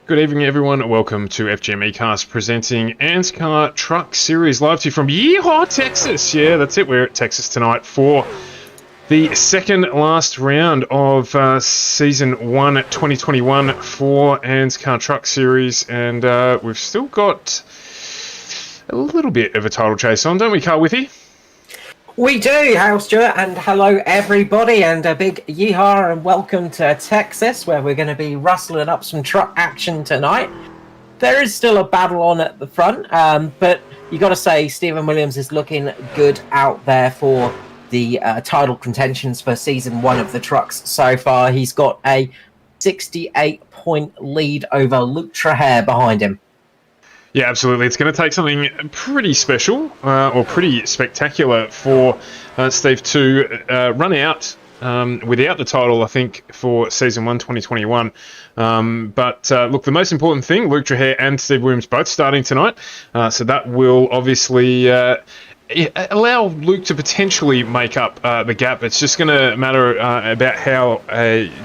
Good evening, everyone. Welcome to FGM Cast presenting ANZCAR Trucks series live to you from Yeehaw, Texas. Yeah, that's it. We're at Texas tonight for the second last round of Season 1 2021 for ANZCAR Trucks series. And we've still got a little bit of a title chase on, don't we, Carl Withy? We do. Hail, Stuart, and hello, everybody, and a big yeehaw and welcome to Texas, where we're going to be rustling up some truck action tonight. There is still a battle on at the front, but you got to say Stephen Williams is looking good out there for the title contentions for Season 1 of the trucks so far. He's got a 68-point lead over Luke Traher behind him. Yeah, absolutely. It's going to take something pretty special or pretty spectacular for Steve to run out without the title, I think, for Season 1 2021. But look, the most important thing, Luke Traher and Steve Williams both starting tonight. So that will obviously allow Luke to potentially make up the gap. It's just going to matter about how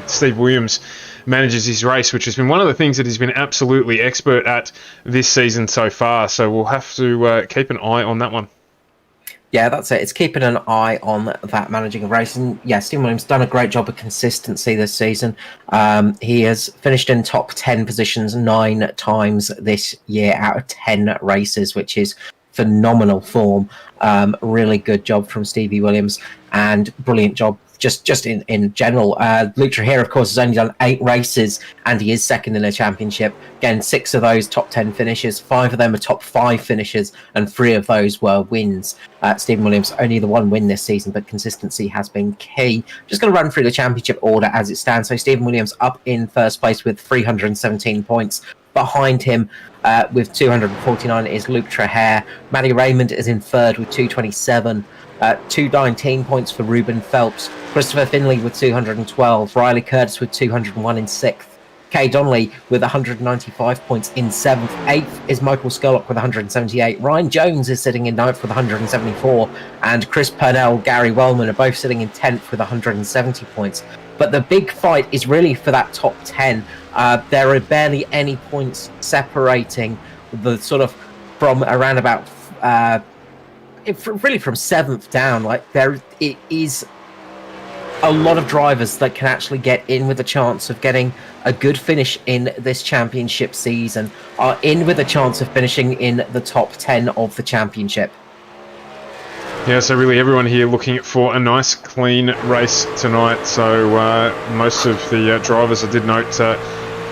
Steve Williams manages his race, which has been one of the things that he's been absolutely expert at this season so far. So we'll have to keep an eye on that one. Yeah, that's it. It's keeping an eye on that managing a race. And yeah, Stephen Williams done a great job of consistency this season. He has finished in top 10 positions 9 times this year out of 10 races, which is phenomenal form. Really good job from Stevie Williams and brilliant job just in general. Luke Traher, of course, has only done 8 races and he is second in the championship. Again, 6 of those top 10 finishes, 5 of them are top 5 finishes, and 3 of those were wins. Stephen Williams, only the 1 win this season, but consistency has been key. Just going to run through the championship order as it stands. So Stephen Williams up in first place with 317 points. Behind him with 249 is Luke Traher. Matty Raymond is in third with 227. 219 points for Ruben Phelps. Christopher Finley with 212. Riley Curtis with 201 in 6th. Kay Donnelly with 195 points in 7th. 8th is Michael Skurlock with 178. Ryan Jones is sitting in 9th with 174. And Chris Purnell, Gary Wellman are both sitting in 10th with 170 points. But the big fight is really for that top 10. There are barely any points separating the sort of from around about really from 7th down. Like it is a lot of drivers that can actually get in with a chance of getting a good finish in this championship season, are in with a chance of finishing in the top 10 of the championship. Yeah, so really everyone here looking for a nice clean race tonight. So most of the drivers, I did note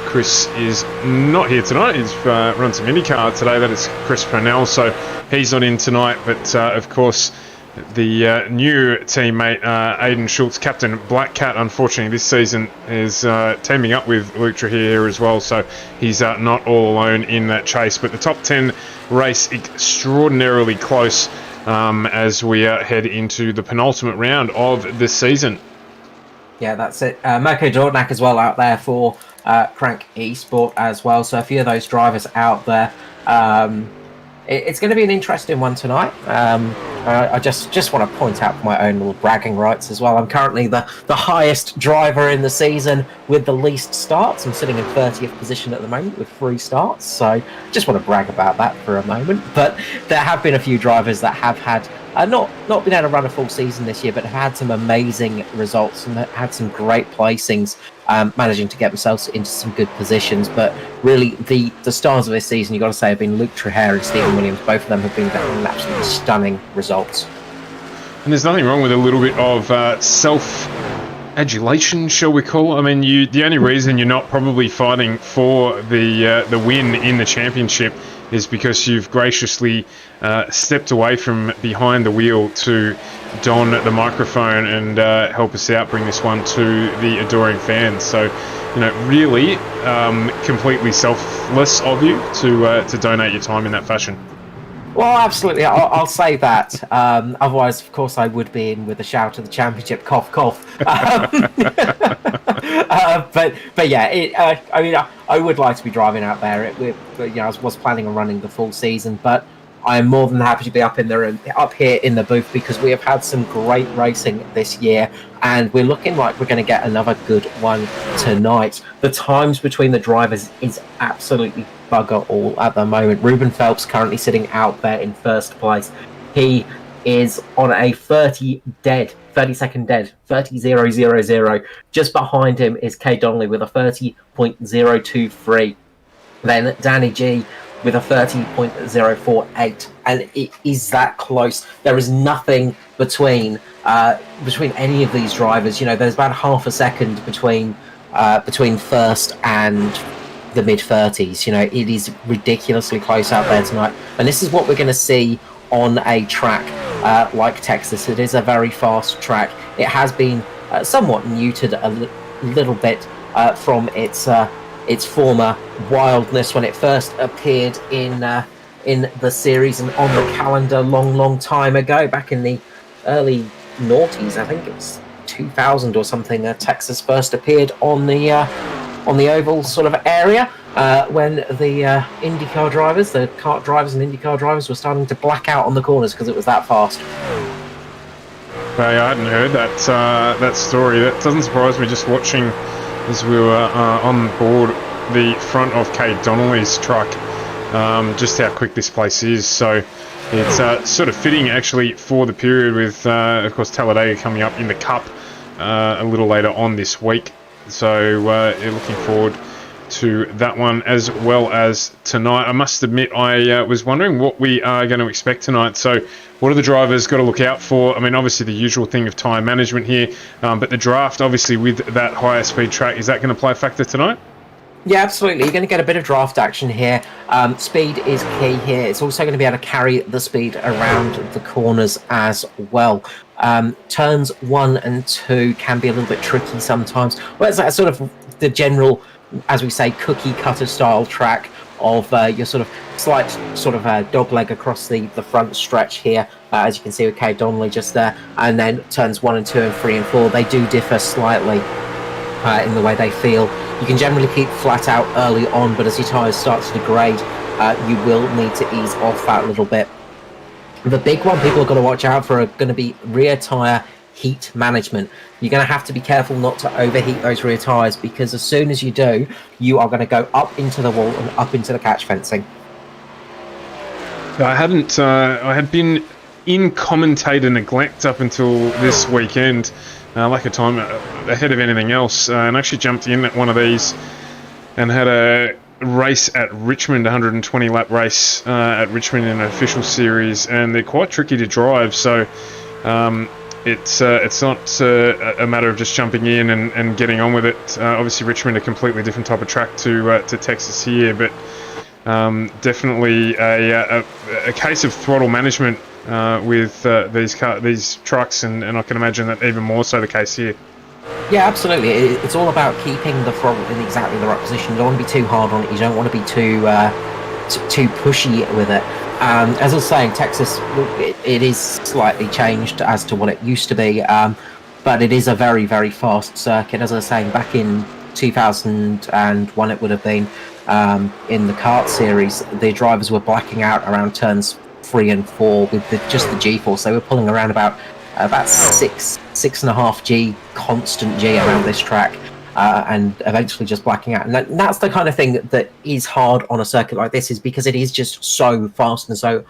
Chris is not here tonight. He's run some IndyCar today. That is Chris Purnell, so he's not in tonight. But of course, the new teammate Aidan Schultz, Captain Black Cat, unfortunately this season is teaming up with Luke Traher here as well. So he's not all alone in that chase. But the top 10 race extraordinarily close as we head into the penultimate round of this season. Yeah, that's it. Mirko Dornak as well out there for Crank Esport as well. So a few of those drivers out there. It's going to be an interesting one tonight. I just want to point out my own little bragging rights as well. I'm currently the highest driver in the season with the least starts. I'm sitting in 30th position at the moment with 3 starts. So just want to brag about that for a moment. But there have been a few drivers that have had not been able to run a full season this year, but have had some amazing results and had some great placings, managing to get themselves into some good positions. But really, the stars of this season, you've got to say, have been Luke Traher and Stephen Williams. Both of them have been absolutely stunning results. And there's nothing wrong with a little bit of self-adulation, shall we call it? I mean, the only reason you're not probably fighting for the win in the championship is because you've graciously stepped away from behind the wheel to don the microphone and help us out, bring this one to the adoring fans. So, you know, really completely selfless of you to donate your time in that fashion. Well, absolutely. I'll say that. Otherwise, of course, I would be in with a shout of the championship, cough, cough. But yeah, I mean, I would like to be driving out there. I was planning on running the full season, but I am more than happy to be up here in the booth, because we have had some great racing this year, and we're looking like we're going to get another good one tonight. The times between the drivers is absolutely bugger all at the moment. Ruben Phelps currently sitting out there in first place. He is on a 30 second dead, 30.000. Just behind him is Kay Donnelly with a 30.023. Then Danny G with a 30.048, and it is that close. There is nothing between any of these drivers. There's about half a second between first and the mid-30s. It is ridiculously close out there tonight, and this is what we're going to see on a track like Texas. It is a very fast track. It has been somewhat neutered a little bit from its former wildness when it first appeared in the series and on the calendar long time ago, back in the early noughties. I think it was 2000 or something. Texas first appeared on the oval sort of area when the IndyCar drivers, the kart drivers and IndyCar drivers, were starting to black out on the corners because it was that fast. I hadn't heard that story. That doesn't surprise me, just watching as we were on board the front of Kate Donnelly's truck, just how quick this place is. So it's sort of fitting actually for the period with, of course, Talladega coming up in the Cup a little later on this week. So you're looking forward to that one as well as tonight. I must admit, I was wondering what we are going to expect tonight. So what are the drivers got to look out for? I mean, obviously the usual thing of tyre management here, but the draft, obviously, with that higher speed track, is that going to play a factor tonight? Yeah, absolutely. You're going to get a bit of draft action here. Speed is key here. It's also going to be able to carry the speed around the corners as well. Turns 1 and 2 can be a little bit tricky sometimes. Well, it's sort of the general, as we say, cookie cutter style track of your sort of slight sort of dog leg across the front stretch here, as you can see with Kay Donnelly just there, and then turns 1 and 2 and 3 and 4. They do differ slightly in the way they feel. You can generally keep flat out early on, but as your tyres start to degrade, you will need to ease off that a little bit. The big one people are going to watch out for are going to be rear tyre heat management. You're going to have to be careful not to overheat those rear tyres, because as soon as you do, you are going to go up into the wall and up into the catch fencing. I had been in commentator neglect up until this weekend, lack of time ahead of anything else, and actually jumped in at one of these and had a race at Richmond, 120 lap race at Richmond in an official series, and they're quite tricky to drive. So it's not a matter of just jumping in and getting on with it. Obviously Richmond, a completely different type of track to Texas here, but definitely a case of throttle management with these trucks, and I can imagine that even more so the case here. Yeah, absolutely. It's all about keeping the throttle in exactly the right position. You don't want to be too hard on it. You don't want to be too pushy with it. As I was saying, Texas, it is slightly changed as to what it used to be, but it is a very, very fast circuit. As I was saying, back in 2001, it would have been, in the kart series, the drivers were blacking out around turns 3 and 4 with just the G-force. They were pulling around about 6.5 G constant G around this track, and eventually just blacking out. And that's the kind of thing that is hard on a circuit like this, is because it is just so fast and so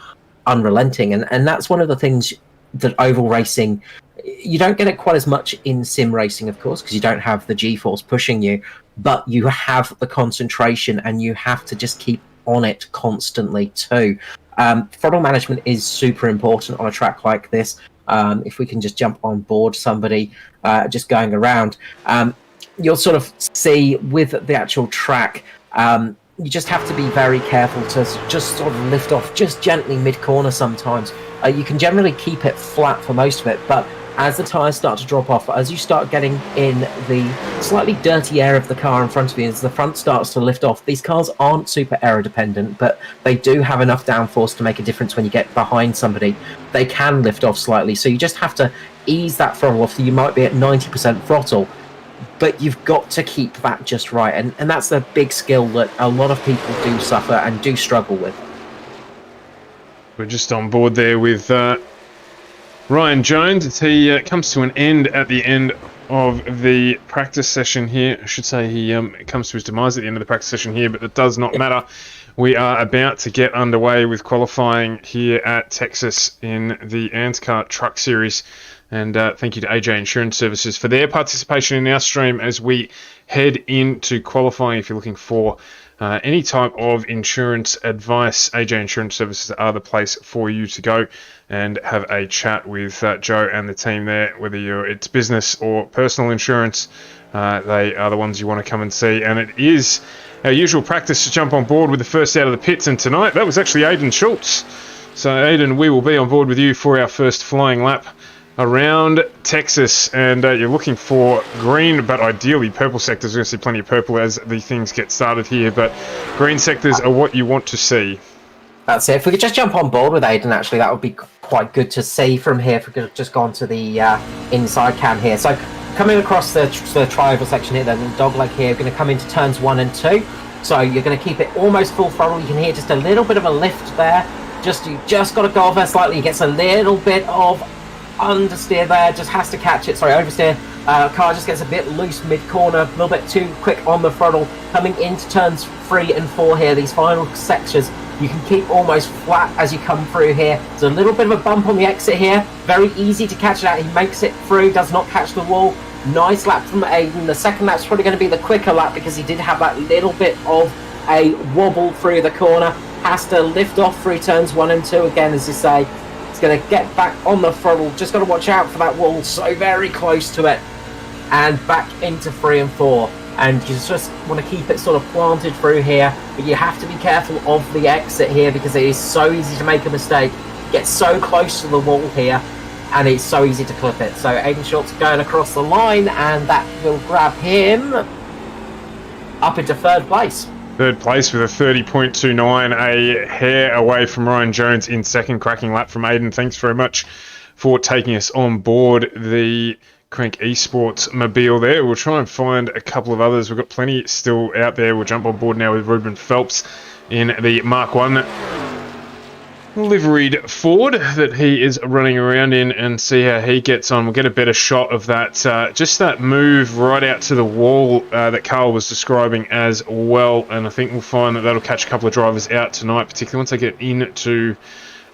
unrelenting. And that's one of the things that oval racing, you don't get it quite as much in sim racing, of course, because you don't have the G-force pushing you, but you have the concentration and you have to just keep on it constantly too. Throttle management is super important on a track like this. If we can just jump on board somebody just going around, you'll sort of see with the actual track, you just have to be very careful to just sort of lift off just gently mid-corner sometimes. You can generally keep it flat for most of it, but as the tyres start to drop off, as you start getting in the slightly dirty air of the car in front of you, as the front starts to lift off, these cars aren't super aero dependent, but they do have enough downforce to make a difference when you get behind somebody. They can lift off slightly, so you just have to ease that throttle off. You might be at 90% throttle, but you've got to keep that just right, and that's a big skill that a lot of people do suffer and do struggle with. We're just on board there with Ryan Jones as he comes to an end at the end of the practice session here. I should say he comes to his demise at the end of the practice session here, but that does not matter. We are about to get underway with qualifying here at Texas in the ANZCAR Truck Series. And thank you to AJ Insurance Services for their participation in our stream as we head into qualifying. If you're looking for any type of insurance advice, AJ Insurance Services are the place for you to go and have a chat with Joe and the team there, whether it's business or personal insurance. They are the ones you want to come and see. And it is our usual practice to jump on board with the first out of the pits. And tonight, that was actually Aidan Schultz. So, Aidan, we will be on board with you for our first flying lap around Texas, and you're looking for green but ideally purple sectors. We're going to see plenty of purple as the things get started here, but green sectors are what you want to see. That's it. If we could just jump on board with Aidan, actually, that would be quite good to see from here. If we could just go onto the inside cam here. So coming across the triangle section here, then the dog leg here, we're going to come into turns 1 and 2. So you're going to keep it almost full throttle. You can hear just a little bit of a lift there. You just got to go over slightly. He gets a little bit of understeer there, just has to catch it. Sorry, oversteer. Car just gets a bit loose mid-corner, a little bit too quick on the throttle. Coming into turns 3 and 4 here, these final sections, you can keep almost flat as you come through here. There's a little bit of a bump on the exit here. Very easy to catch it out. He makes it through, does not catch the wall. Nice lap from Aidan. The second lap's probably going to be the quicker lap because he did have that little bit of a wobble through the corner. Has to lift off through turns 1 and 2 again, as you say. Going to get back on the throttle, just got to watch out for that wall, so very close to it, and back into 3 and 4, and you just want to keep it sort of planted through here, but you have to be careful of the exit here because it is so easy to make a mistake. Get so close to the wall here and it's so easy to clip it. So Aidan Schultz going across the line, and that will grab him up into 3rd place. 3rd place with a 30.29, a hair away from Ryan Jones in 2nd. Cracking lap from Aidan. Thanks very much for taking us on board the Crank Esports mobile there. We'll try and find a couple of others. We've got plenty still out there. We'll jump on board now with Ruben Phelps in the Mark 1 liveried Ford that he is running around in, and see how he gets on. We'll get a better shot of that, just that move right out to the wall that Carl was describing as well, and I think we'll find that that'll catch a couple of drivers out tonight, particularly once they get into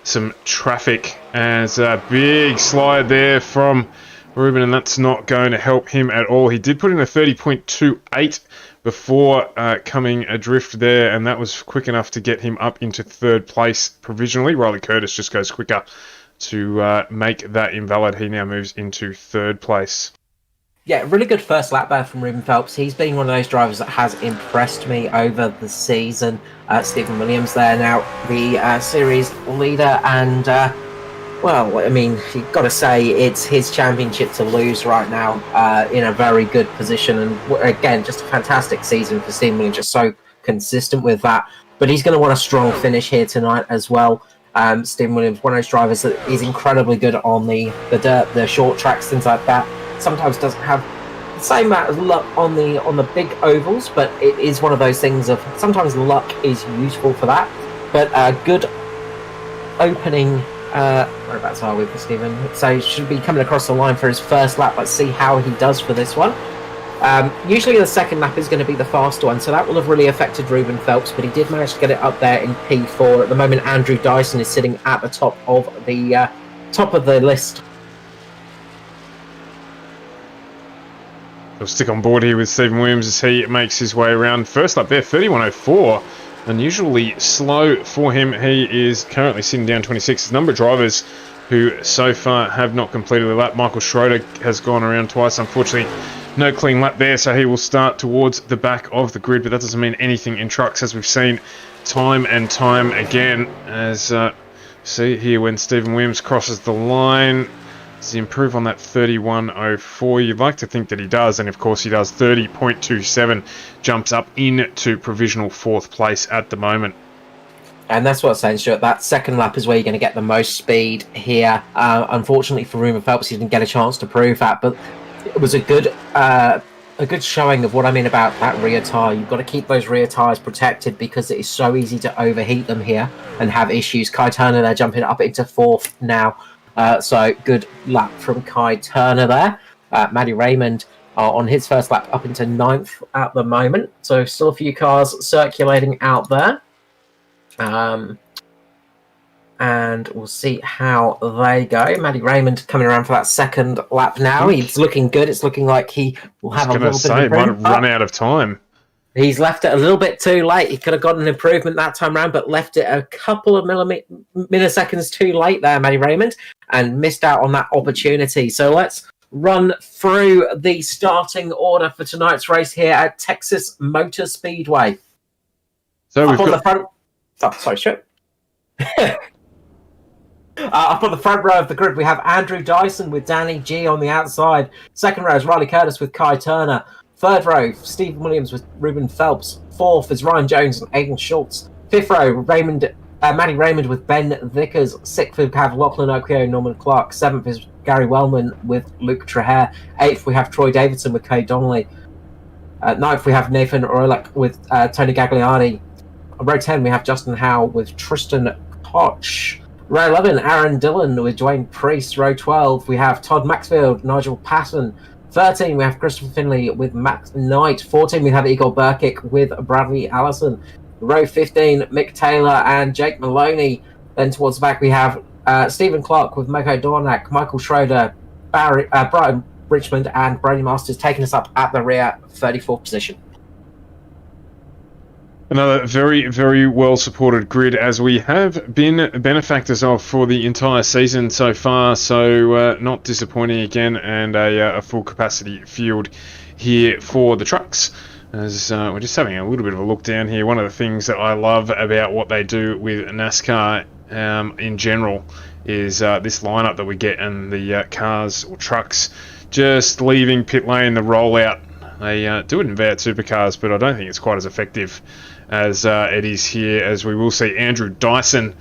some traffic. As a big slide there from Ruben, and that's not going to help him at all. He did put in a 30.28 before coming adrift there, and that was quick enough to get him up into 3rd place provisionally. Riley Curtis just goes quicker to make that invalid. He now moves into 3rd place. Yeah, really good first lap there from Ruben Phelps. He's been one of those drivers that has impressed me over the season. Stephen Williams there now, the series leader, and well, I mean, you've got to say it's his championship to lose right now, in a very good position. And again, just a fantastic season for Stephen Williams, just so consistent with that. But he's going to want a strong finish here tonight as well. Stephen Williams, one of those drivers that is incredibly good on the dirt, the short tracks, things like that. Sometimes doesn't have the same amount of luck on the big ovals, but it is one of those things of sometimes luck is useful for that. But good opening. Whereabouts are we for Stephen? So he should be coming across the line for his first lap. Let's see how he does for this one. Usually the second lap is going to be the faster one, so that will have really affected Ruben Phelps, but he did manage to get it up there in P4. At the moment, Andrew Dyson is sitting at the top of the list. We'll stick on board here with Stephen Williams as he makes his way around. First lap there, 31.04. Unusually slow for him. He is currently sitting down 26. There's a number of drivers who so far have not completed the lap. Michael Schroeder has gone around twice. Unfortunately, no clean lap there, so he will start towards the back of the grid, but that doesn't mean anything in trucks, as we've seen time and time again. As see here, when Stephen Williams crosses the line, does he improve on that 31.04? You'd like to think that he does, and of course he does. 30.27 jumps up into provisional 4th place at the moment. And that's what I'm saying, Stuart. That second lap is where you're going to get the most speed here. Unfortunately for Ruben Phelps, he didn't get a chance to prove that, but it was a good a good showing of what I mean about that rear tyre. You've got to keep those rear tyres protected because it is so easy to overheat them here and have issues. Kai Turner there jumping up into 4th now. So good lap from Kai Turner there. Maddie Raymond on his first lap up into 9th at the moment. So still a few cars circulating out there. And we'll see how they go. Maddie Raymond coming around for that second lap now. He's looking good. It's looking like he will have a little bit of improvement. Might have run out of time. He's left it a little bit too late. He could have got an improvement that time around, but left it a couple of milliseconds too late there, Maddie Raymond, and missed out on that opportunity. So let's run through the starting order for tonight's race here at Texas Motor Speedway. So we've got the front. Oh, sorry, Stuart. Up on the front row of the grid, we have Andrew Dyson with Danny G on the outside. Second row is Riley Curtis with Kai Turner. Third row, Stephen Williams with Ruben Phelps. Fourth is Ryan Jones and Aidan Schultz. Fifth row, Maddie Raymond with Ben Vickers. Sixth, we have Lachlan Okio and Norman Clark. Seventh is Gary Wellman with Luke Trehair. Eighth, we have Troy Davidson with Kay Donnelly. Ninth, we have Nathan Orlick with Tony Gagliardi. On row 10, we have Justin Howe with Tristan Koch. Row 11, Aaron Dillon with Dwayne Priest. Row 12, we have Todd Maxfield, Nigel Patton. 13, we have Christopher Finley with Max Knight. 14, we have Igor Burkick with Bradley Allison. Row 15, Mick Taylor and Jake Maloney. Then towards the back, we have Stephen Clark with Mako Dornack, Michael Schroeder, Brian Richmond, and Brady Masters taking us up at the rear, 34th position. Another very, very well-supported grid, as we have been benefactors of for the entire season so far, so not disappointing again, and a full-capacity field here for the trucks. As we're just having a little bit of a look down here, one of the things that I love about what they do with NASCAR in general is this lineup that we get in the cars or trucks just leaving pit lane, the rollout. They do it in V8 supercars, but I don't think it's quite as effective as it is here, as we will see Andrew Dyson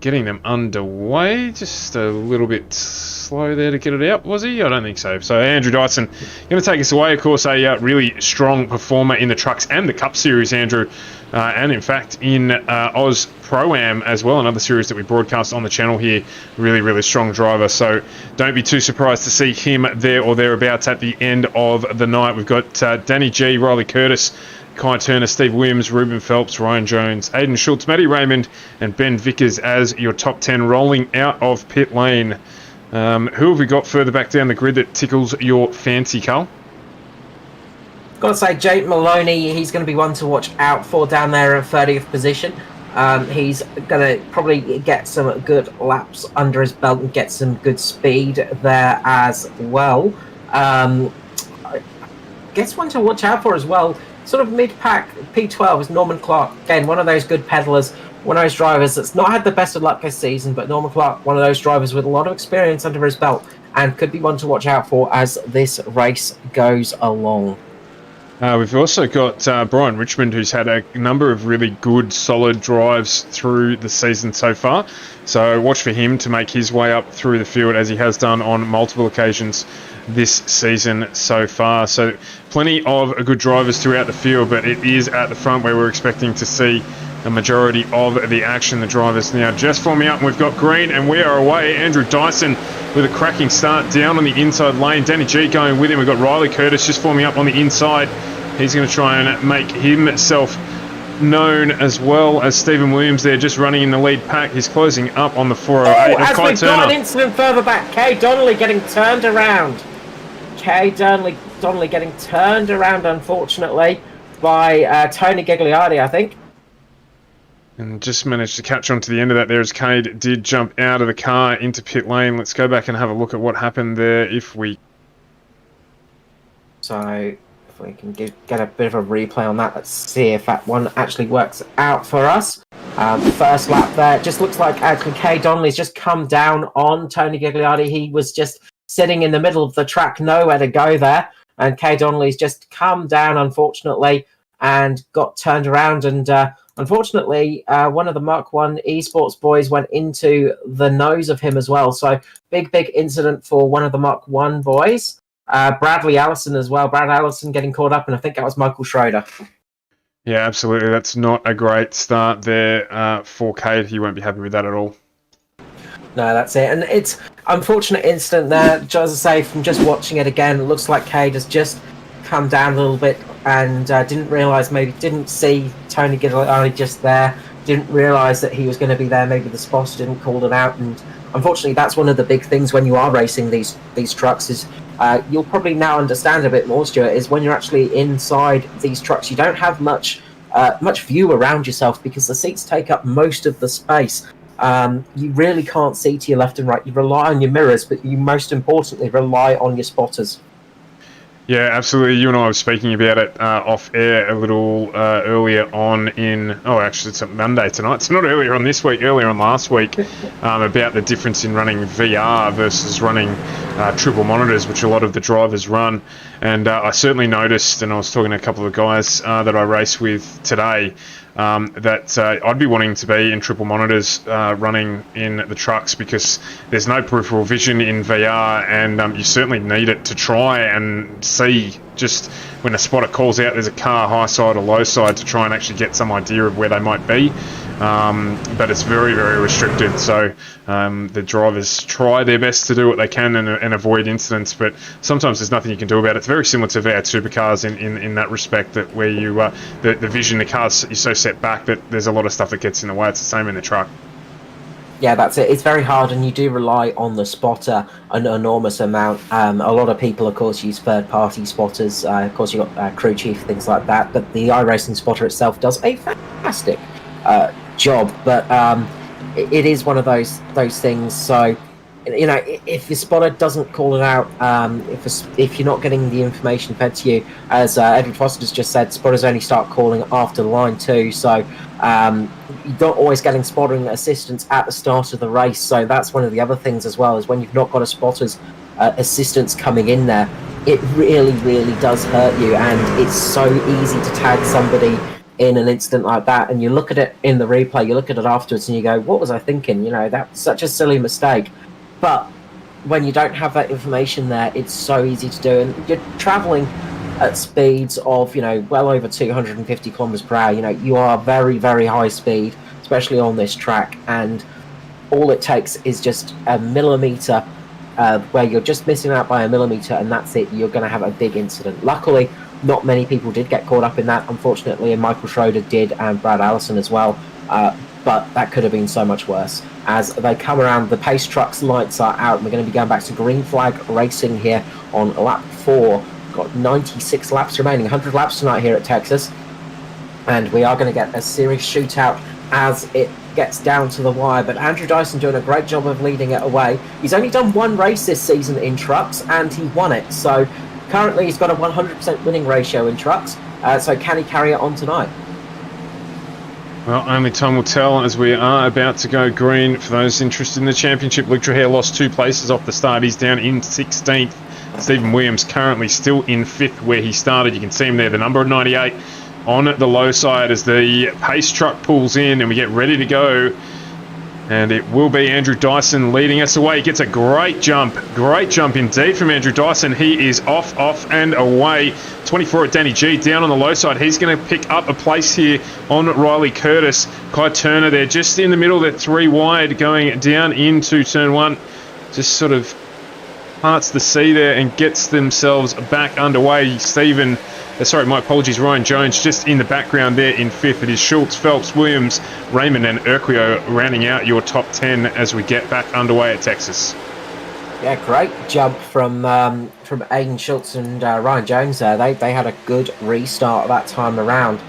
getting them underway. Just a little bit slow there to get it out, was he? I don't think so. So Andrew Dyson going to take us away. Of course, a really strong performer in the trucks and the Cup Series, Andrew, and in fact in Oz Pro-Am as well, another series that we broadcast on the channel here. Really, really strong driver, so don't be too surprised to see him there or thereabouts at the end of the night. We've got Danny G, Riley Curtis, Kai Turner, Steve Williams, Ruben Phelps, Ryan Jones, Aidan Schultz, Maddie Raymond, and Ben Vickers as your top 10 rolling out of pit lane. Who have we got further back down the grid that tickles your fancy, Carl? Got to say, Jake Maloney, he's going to be one to watch out for down there at 30th position. He's going to probably get some good laps under his belt and get some good speed there as well. I guess one to watch out for as well, sort of mid-pack P12 is Norman Clark. Again, one of those good pedalers, one of those drivers that's not had the best of luck this season, but Norman Clark, one of those drivers with a lot of experience under his belt, and could be one to watch out for as this race goes along. We've also got Brian Richmond, who's had a number of really good, solid drives through the season so far. So watch for him to make his way up through the field, as he has done on multiple occasions this season so far. So plenty of good drivers throughout the field, but it is at the front where we're expecting to see a majority of the action. The drivers now just forming up, and we've got green, and we are away. Andrew Dyson with a cracking start down on the inside lane. Danny G going with him. We've got Riley Curtis just forming up on the inside. He's going to try and make himself known, as well as Stephen Williams there just running in the lead pack. He's closing up on the 408. As we've got an incident further back, Kay Donnelly getting turned around. Kay Donnelly getting turned around, unfortunately, by Tony Gagliardi, I think. And just managed to catch on to the end of that there as Cade did jump out of the car into pit lane. Let's go back and have a look at what happened there if we... So if we can get a bit of a replay on that, let's see if that one actually works out for us. First lap there, just looks like actually Kay Donnelly's just come down on Tony Gagliardi. He was just sitting in the middle of the track, nowhere to go there. And Kay Donnelly's just come down, unfortunately, and got turned around. And unfortunately, one of the Mark 1 esports boys went into the nose of him as well. So big incident for one of the Mark 1 boys. Bradley Allison as well. Brad Allison getting caught up, and I think that was Michael Schroeder. Yeah, absolutely. That's not a great start there for Cade. He won't be happy with that at all. No, that's it. And it's unfortunate incident there. As I say, from just watching it again, it looks like Cade has just come down a little bit and didn't realise, maybe didn't see Tony Giuliani just there, didn't realise that he was going to be there. Maybe the spotter didn't call it out. And unfortunately, that's one of the big things when you are racing these trucks is you'll probably now understand a bit more, Stuart, is when you're actually inside these trucks, you don't have much view around yourself because the seats take up most of the space. You really can't see to your left and right. You rely on your mirrors, but you most importantly rely on your spotters. Yeah, absolutely. You and I were speaking about it off air a little earlier on actually it's Monday tonight. It's not earlier on this week, earlier on last week, about the difference in running VR versus running triple monitors, which a lot of the drivers run. And I certainly noticed, and I was talking to a couple of guys that I race with today, that I'd be wanting to be in triple monitors running in the trucks because there's no peripheral vision in VR, and you certainly need it to try and see just when a spotter calls out there's a car high side or low side to try and actually get some idea of where they might be. But it's very, very restricted, so the drivers try their best to do what they can and avoid incidents, but sometimes there's nothing you can do about it. It's very similar to VR supercars in that respect, that where you the vision, the cars is so set back that there's a lot of stuff that gets in the way. It's the same in the truck. Yeah, that's it. It's very hard, and you do rely on the spotter an enormous amount. A lot of people, of course, use third-party spotters. Of course, you've got crew chief, things like that, but the iRacing spotter itself does a fantastic job, but it is one of those things. So, you know, if the spotter doesn't call it out, if you're not getting the information fed to you, as Edward Foster's just said, spotters only start calling after line 2. So you're not always getting spotting assistance at the start of the race. So that's one of the other things as well, is when you've not got a spotter's assistance coming in there, it really, really does hurt you, and it's so easy to tag somebody in an incident like that, and you look at it in the replay, you look at it afterwards and you go, what was I thinking? You know, that's such a silly mistake. But when you don't have that information there, it's so easy to do, and you're traveling at speeds of, you know, well over 250 kilometers per hour. You know, you are very, very high speed, especially on this track, and all it takes is just a millimeter where you're just missing out by a millimeter, and that's it. You're going to have a big incident. Luckily, not many people did get caught up in that, unfortunately, and Michael Schroeder did, and Brad Allison as well. But that could have been so much worse. As they come around, the pace trucks lights are out, and we're going to be going back to green flag racing here on lap 4. Got 96 laps remaining, 100 laps tonight here at Texas, and we are going to get a serious shootout as it gets down to the wire. But Andrew Dyson doing a great job of leading it away. He's only done one race this season in trucks, and he won it. So currently he's got a 100% winning ratio in trucks. So can he carry it on tonight? Well, only time will tell, as we are about to go green. For those interested in the championship, Luke Trujillo lost 2 places off the start. He's down in 16th. Stephen Williams currently still in 5th where he started. You can see him there, the number 98 on the low side as the pace truck pulls in and we get ready to go. And it will be Andrew Dyson leading us away. He gets a great jump indeed from Andrew Dyson. He is off and away. 24 at Danny G down on the low side. He's going to pick up a place here on Riley Curtis. Kai Turner there just in the middle. They're 3 wide going down into turn 1. Just sort of parts the sea there and gets themselves back underway. My apologies, Ryan Jones just in the background there in 5th. It is Schultz, Phelps, Williams, Raymond and Urquio rounding out your top 10 as we get back underway at Texas. Yeah, great jump from Aiden Schultz and Ryan Jones there. They had a good restart that time around.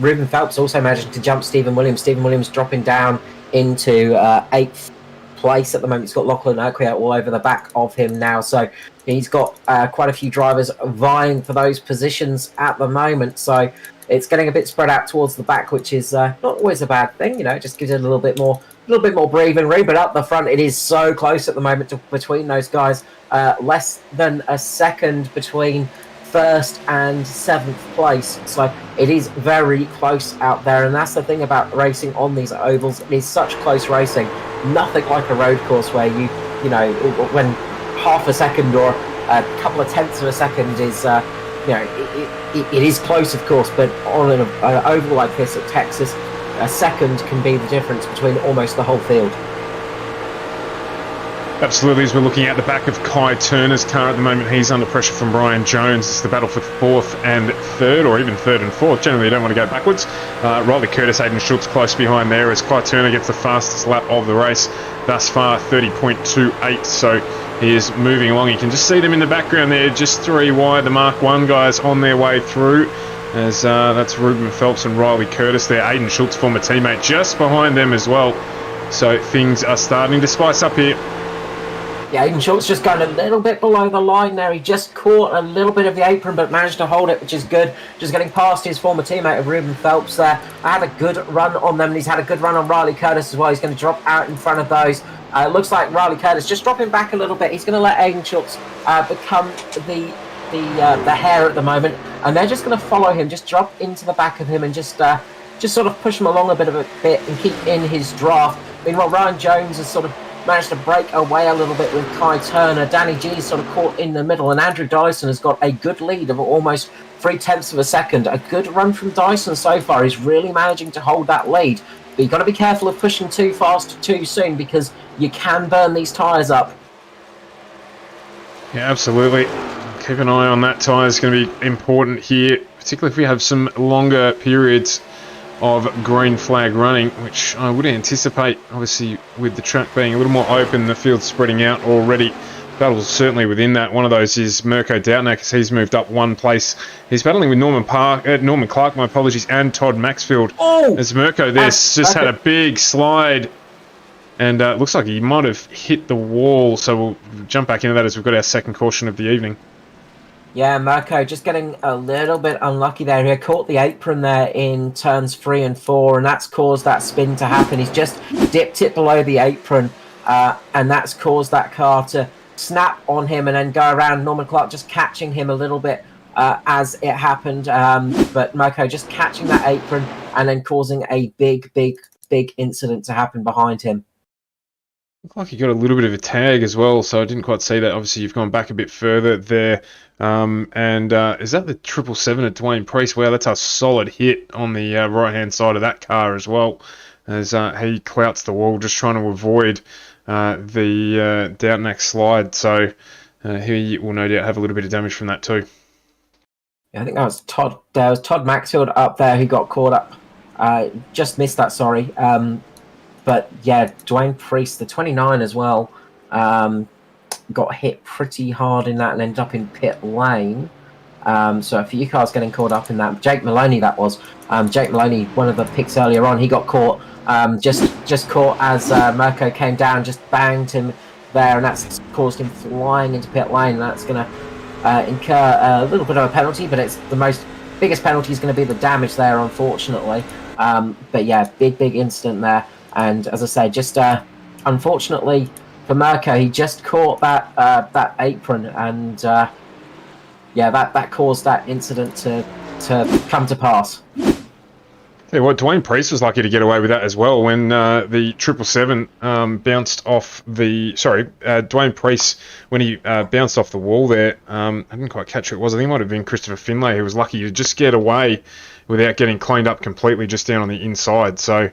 Ruben Phelps also managed to jump Stephen Williams. Stephen Williams dropping down into 8th place at the moment. He's got Lachlan Urquio all over the back of him now, so he's got quite a few drivers vying for those positions at the moment, so it's getting a bit spread out towards the back, which is not always a bad thing. You know, it just gives it a little bit more breathing room. But up the front, it is so close at the moment between those guys. Less than a second between 1st and 7th place, so it is very close out there. And that's the thing about racing on these ovals, it is such close racing. Nothing like a road course where you know, when half a second or A couple of tenths of a second is, it is close, of course, but on an oval like this at Texas, a second can be the difference between almost the whole field. Absolutely, as we're looking at the back of Kai Turner's car at the moment, he's under pressure from Ryan Jones. It's the battle for fourth and third, or even third and fourth. Generally, you don't want to go backwards. Riley Curtis, Aidan Schultz close behind there as Kai Turner gets the fastest lap of the race thus far, 30.28. So he is moving along. You can just see them in the background there, just 3 wide. The Mark 1 guys on their way through. As that's Ruben Phelps and Riley Curtis there. Aidan Schultz, former teammate, just behind them as well. So things are starting to spice up here. Yeah, Aidan Schultz just going a little bit below the line there. He just caught a little bit of the apron, but managed to hold it, which is good. Just getting past his former teammate of Ruben Phelps there. I had a good run on them, and he's had a good run on Riley Curtis as well. He's going to drop out in front of those. It looks like Riley Curtis just dropping back a little bit. He's going to let Aidan Schultz become the hare at the moment, and they're just going to follow him, just drop into the back of him, and just sort of push him along a bit and keep in his draft. Meanwhile, Ryan Jones has sort of managed to break away a little bit with Kai Turner. Danny G sort of caught in the middle, and Andrew Dyson has got a good lead of almost 0.3 of a second. A good run from Dyson so far. He's really managing to hold that lead. But you've got to be careful of pushing too fast too soon, because you can burn these tyres up. Yeah, absolutely. Keep an eye on that tyre. Is going to be important here, particularly if we have some longer periods of green flag running, which I would anticipate, obviously, with the track being a little more open, the field spreading out already. Battles certainly within that. One of those is Mirko Doutnak, as he's moved up 1 place. He's battling with Norman Clark, my apologies, and Todd Maxfield. Oh! As Mirko there's just had a big slide, and it looks like he might have hit the wall, so we'll jump back into that as we've got our second caution of the evening. Yeah, Mirko just getting a little bit unlucky there. He caught the apron there in turns 3 and 4, and that's caused that spin to happen. He's just dipped it below the apron, and that's caused that car to snap on him and then go around. Norman Clark just catching him a little bit as it happened, but Mirko just catching that apron and then causing a big incident to happen behind him. Looked like you got a little bit of a tag as well, so I didn't quite see that. Obviously, you've gone back a bit further there. Is that the 777 at Dwayne Priest? Wow, that's a solid hit on the right-hand side of that car as well, as he clouts the wall, just trying to avoid the Doutnak slide. So he will no doubt have a little bit of damage from that too. Yeah, I think that was Todd. There was Todd Maxfield up there who got caught up. Just missed that, sorry. But yeah, Dwayne Priest, the 29 as well, got hit pretty hard in that and ended up in pit lane. So a few cars getting caught up in that. Jake Maloney, that was. Jake Maloney, one of the picks earlier on, he got caught. Just caught as Mirko came down, just banged him there, and that's caused him flying into pit lane. And that's going to incur a little bit of a penalty, but it's the biggest penalty is going to be the damage there, unfortunately. But yeah, big incident there. And as I say, just unfortunately for Mirko, he just caught that apron, and that caused that incident to come to pass. Yeah, well, Dwayne Priest was lucky to get away with that as well when the 777 bounced off the... Dwayne Priest, when he bounced off the wall there, I didn't quite catch who it was. I think it might have been Christopher Finlay who was lucky to just get away without getting cleaned up completely just down on the inside. So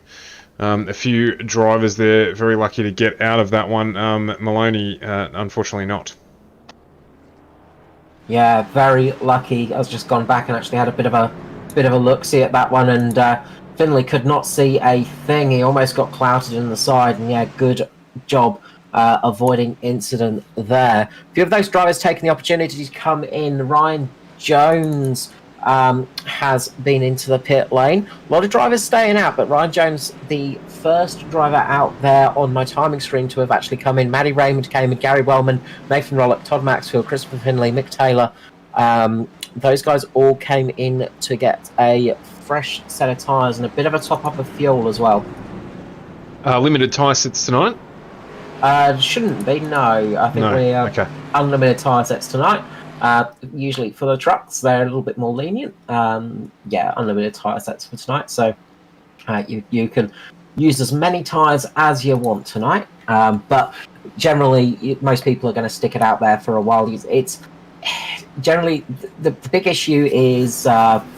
a few drivers there very lucky to get out of that one. Maloney, unfortunately not. Yeah, very lucky. I was just gone back and actually had a bit of a look-see at that one, and Finlay could not see a thing. He almost got clouted in the side, and yeah, good job avoiding incident there. A few of those drivers taking the opportunity to come in. Ryan Jones has been into the pit lane. A lot of drivers staying out, but Ryan Jones, the first driver out there on my timing screen to have actually come in. Matty Raymond came in, Gary Wellman, Nathan Rollock, Todd Maxfield, Christopher Finlay, Mick Taylor. Those guys all came in to get a fresh set of tyres and a bit of a top-up of fuel as well. Limited tyre sets tonight? Shouldn't be, no. I think we're unlimited tyre sets tonight. Usually for the trucks, they're a little bit more lenient. Unlimited tyre sets for tonight. So you can use as many tyres as you want tonight. But generally most people are going to stick it out there for a while. It's generally the big issue is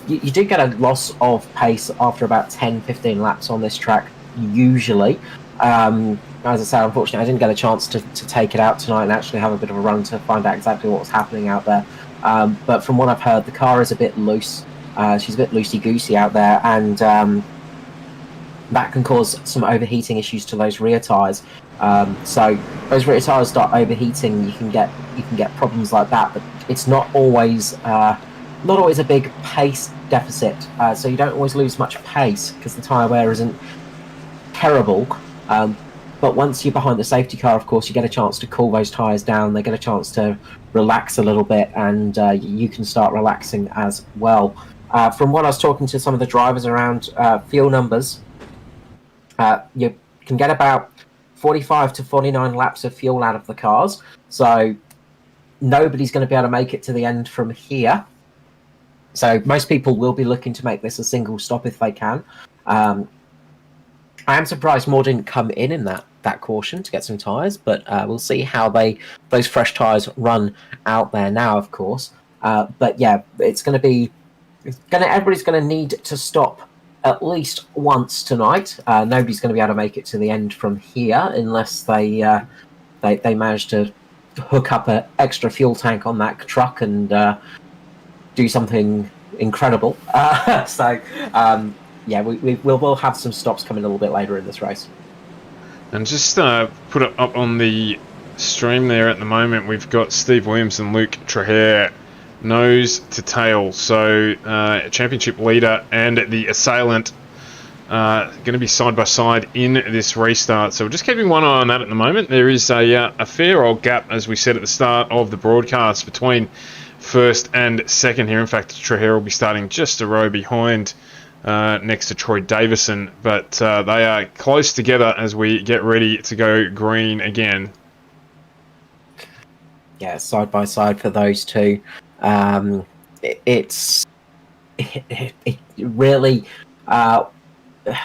you do get a loss of pace after about 10-15 laps on this track usually. As I said, unfortunately I didn't get a chance to take it out tonight and actually have a bit of a run to find out exactly what was happening out there, but from what I've heard, the car is a bit loose. She's a bit loosey-goosey out there, and that can cause some overheating issues to those rear tyres. So those rear tyres start overheating, you can get problems like that. But it's not always a big pace deficit. So you don't always lose much pace because the tyre wear isn't terrible. But once you're behind the safety car, of course, you get a chance to cool those tyres down. They get a chance to relax a little bit, and you can start relaxing as well. From what I was talking to some of the drivers around fuel numbers, you can get about 45 to 49 laps of fuel out of the cars. So nobody's going to be able to make it to the end from here. So most people will be looking to make this a single stop if they can. I am surprised more didn't come in that caution to get some tyres, but we'll see how those fresh tyres run out there now, of course. But yeah, everybody's going to need to stop at least once tonight. Nobody's going to be able to make it to the end from here unless they manage to hook up an extra fuel tank on that truck and do something incredible. Yeah, we'll have some stops coming a little bit later in this race. And just put it up on the stream there at the moment, we've got Steve Williams and Luke Traher nose to tail. So championship leader and the assailant going to be side by side in this restart. So we're just keeping one eye on that at the moment. There is a fair old gap, as we said at the start of the broadcast, between first and second here. In fact, Traher will be starting just a row behind next to Troy Davison, but they are close together as we get ready to go green again. Yeah, side by side for those two. It really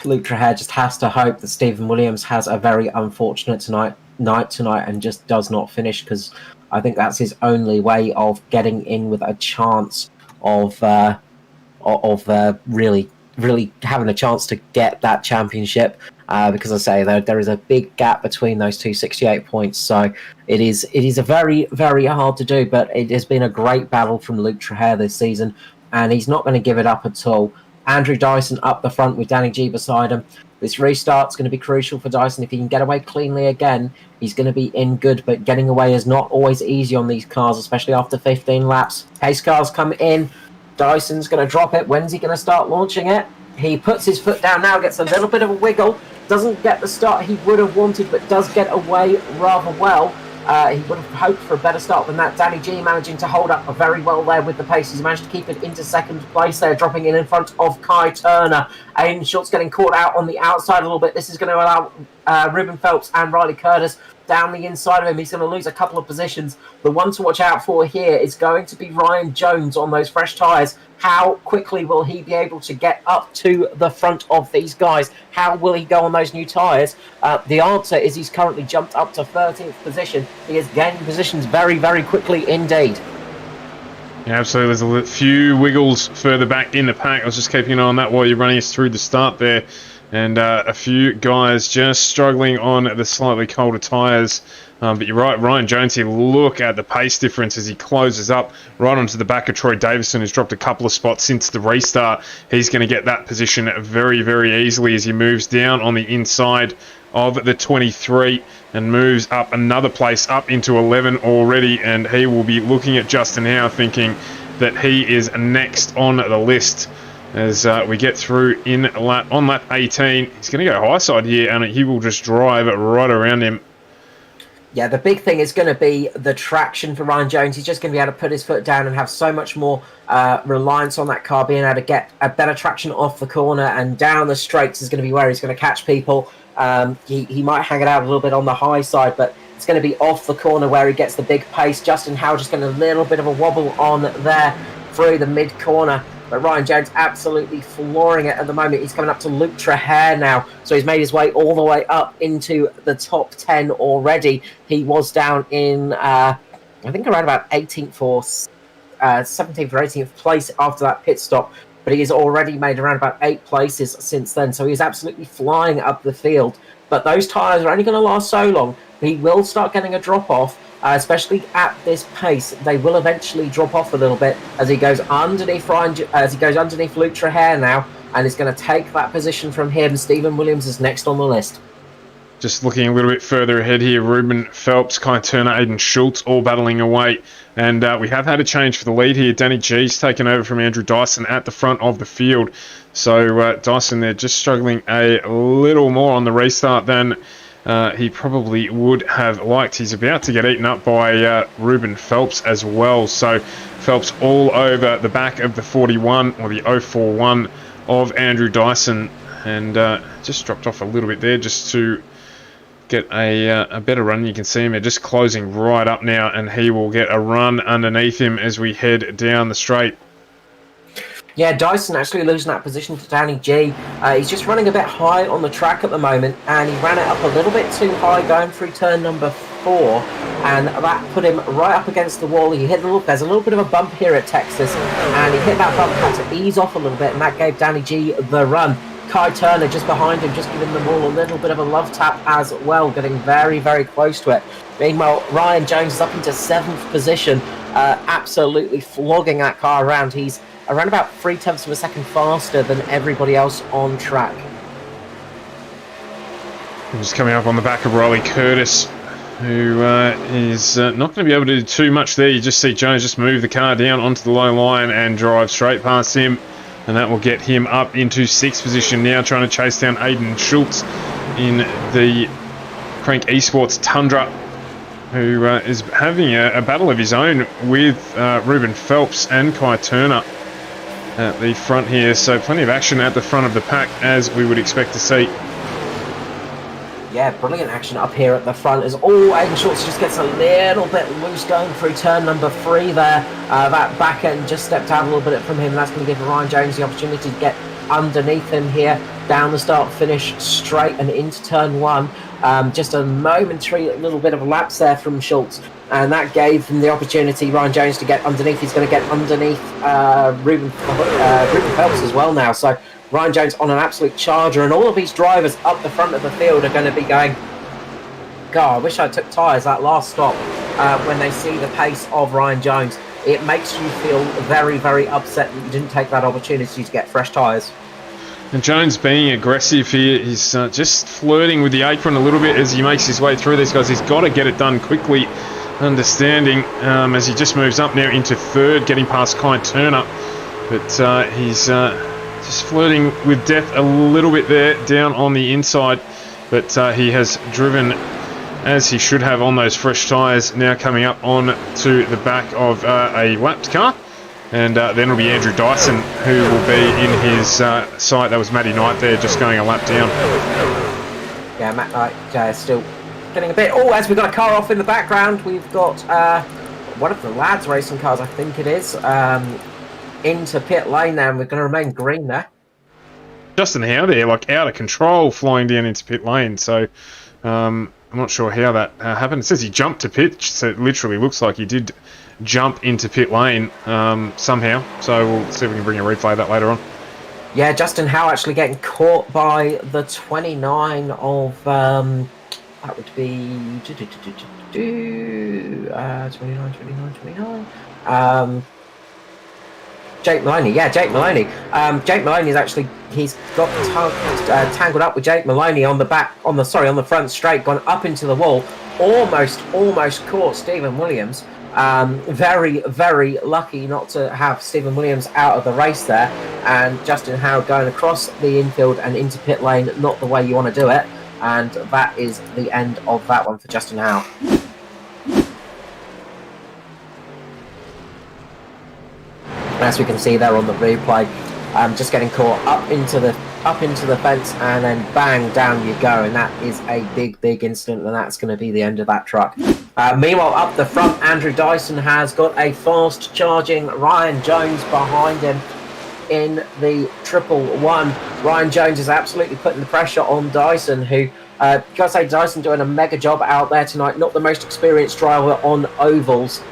Luke Traher just has to hope that Stephen Williams has a very unfortunate night tonight and just does not finish, because I think that's his only way of getting in with a chance of really having a chance to get that championship, because I say there is a big gap between those two, 68 points. So it is a very, very hard to do, but it has been a great battle from Luke Traher this season, and he's not going to give it up at all. Andrew Dyson up the front with Danny G beside him. This restart's going to be crucial for Dyson. If he can get away cleanly again, he's going to be in good, but getting away is not always easy on these cars, especially after 15 laps. Pace cars come in. Dyson's going to drop it. When's he going to start launching it? He puts his foot down now, gets a little bit of a wiggle. Doesn't get the start he would have wanted, but does get away rather well. He would have hoped for a better start than that. Danny G managing to hold up very well there with the pace. He's managed to keep it into second place there, dropping in front of Kai Turner. Aiden Schultz getting caught out on the outside a little bit. This is going to allow Ruben Phelps and Riley Curtis down the inside of him. He's going to lose a couple of positions. The one to watch out for here is going to be Ryan Jones on those fresh tyres. How quickly will he be able to get up to the front of these guys? How will he go on those new tyres? The answer is he's currently jumped up to 13th position. He is gaining positions very, very quickly indeed. Yeah, absolutely. There's a few wiggles further back in the pack. I was just keeping an eye on that while you're running us through the start there. And a few guys just struggling on the slightly colder tyres. But you're right, Ryan Jones here, look at the pace difference as he closes up right onto the back of Troy Davison, who's dropped a couple of spots since the restart. He's going to get that position very, very easily as he moves down on the inside of the 23 and moves up another place up into 11 already. And he will be looking at Justin Howe thinking that he is next on the list. As we get through on lap 18, he's going to go high side here, and he will just drive right around him. Yeah, the big thing is going to be the traction for Ryan Jones. He's just going to be able to put his foot down and have so much more reliance on that car being able to get a better traction off the corner, and down the straights is going to be where he's going to catch people. He might hang it out a little bit on the high side, but it's going to be off the corner where he gets the big pace. Justin Howe just getting a little bit of a wobble on there through the mid corner. but Ryan Jones absolutely flooring it at the moment. He's coming up to Luke Trahair now, so he's made his way all the way up into the top 10 already. He was down in, I think, around about 18th or 17th or 18th place after that pit stop, but he has already made around about 8 places since then, so he's absolutely flying up the field. But those tyres are only going to last so long. He will start getting a drop-off, especially at this pace. They will eventually drop off a little bit as he goes underneath Luke Trahair now, and is going to take that position from him. Stephen Williams is next on the list. Just looking a little bit further ahead here, Ruben Phelps, Kai Turner, Aiden Schultz all battling away. And we have had a change for the lead here. Danny G's taken over from Andrew Dyson at the front of the field. So Dyson there just struggling a little more on the restart than he probably would have liked. He's about to get eaten up by Ruben Phelps as well. So Phelps all over the back of the 41 or the 041 of Andrew Dyson. And just dropped off a little bit there just to get a better run. You can see him there just closing right up now, and he will get a run underneath him as we head down the straight. Yeah, Dyson actually losing that position to Danny G. He's just running a bit high on the track at the moment, and he ran it up a little bit too high going through turn number 4, and that put him right up against the wall. He hit there's a little bit of a bump here at Texas, and he hit that bump, had to ease off a little bit, and that gave Danny G the run. Kai Turner just behind him, just giving them all a little bit of a love tap as well, getting very, very close to it. Meanwhile, Ryan Jones is up into 7th position, absolutely flogging that car around. He's around about 0.3 of a second faster than everybody else on track. Just coming up on the back of Riley Curtis, who is not going to be able to do too much there. You just see Jones just move the car down onto the low line and drive straight past him. And that will get him up into 6th position now, trying to chase down Aiden Schultz in the Crank Esports Tundra, who is having a battle of his own with Ruben Phelps and Kai Turner at the front here. So plenty of action at the front of the pack, as we would expect to see. Yeah, brilliant action up here at the front as Aiden Schultz just gets a little bit loose going through turn number 3 there. That back end just stepped out a little bit from him, and that's going to give Ryan Jones the opportunity to get underneath him here, down the start finish straight and into turn 1. Just a momentary little bit of a lapse there from Schultz, and that gave him the opportunity, Ryan Jones, to get underneath. He's going to get underneath Ruben Phelps as well now. So Ryan Jones on an absolute charger, and all of these drivers up the front of the field are going to be going, God, I wish I took tyres that last stop. When they see the pace of Ryan Jones, it makes you feel very, very upset that you didn't take that opportunity to get fresh tyres. And Jones being aggressive here, he's just flirting with the apron a little bit as he makes his way through these guys. He's got to get it done quickly, understanding as he just moves up now into 3rd, getting past Kai Turner. But he's just flirting with death a little bit there down on the inside. But he has driven as he should have on those fresh tyres, now coming up on to the back of a lapped car. And then it'll be Andrew Dyson who will be in his sight. That was Matty Knight there, just going a lap down. Yeah, Matt Knight still getting a bit... Oh, as we've got a car off in the background, we've got one of the lads' racing cars, I think it is, into pit lane now, and we're going to remain green there. Justin Howe there, like out of control, flying down into pit lane. So I'm not sure how that happened. It says he jumped to pit, so it literally looks like he did jump into pit lane somehow. So we'll see if we can bring a replay of that later on. Yeah, Justin Howe actually getting caught by the 29 of that would be 29. Jake Maloney. Yeah, Jake Maloney. Jake Maloney is actually, he's got tangled up with Jake Maloney on the front straight, gone up into the wall, almost caught Stephen Williams. Very, very lucky not to have Stephen Williams out of the race there, and Justin Howe going across the infield and into pit lane, not the way you want to do it, and that is the end of that one for Justin Howe. As we can see there on the replay, just getting caught up into the fence, and then bang, down you go, and that is a big incident, and that's going to be the end of that truck. Meanwhile, up the front, Andrew Dyson has got a fast charging Ryan Jones behind him. in the 111. Ryan Jones is absolutely putting the pressure on Dyson, who, gotta say, Dyson doing a mega job out there tonight. Not the most experienced driver on ovals.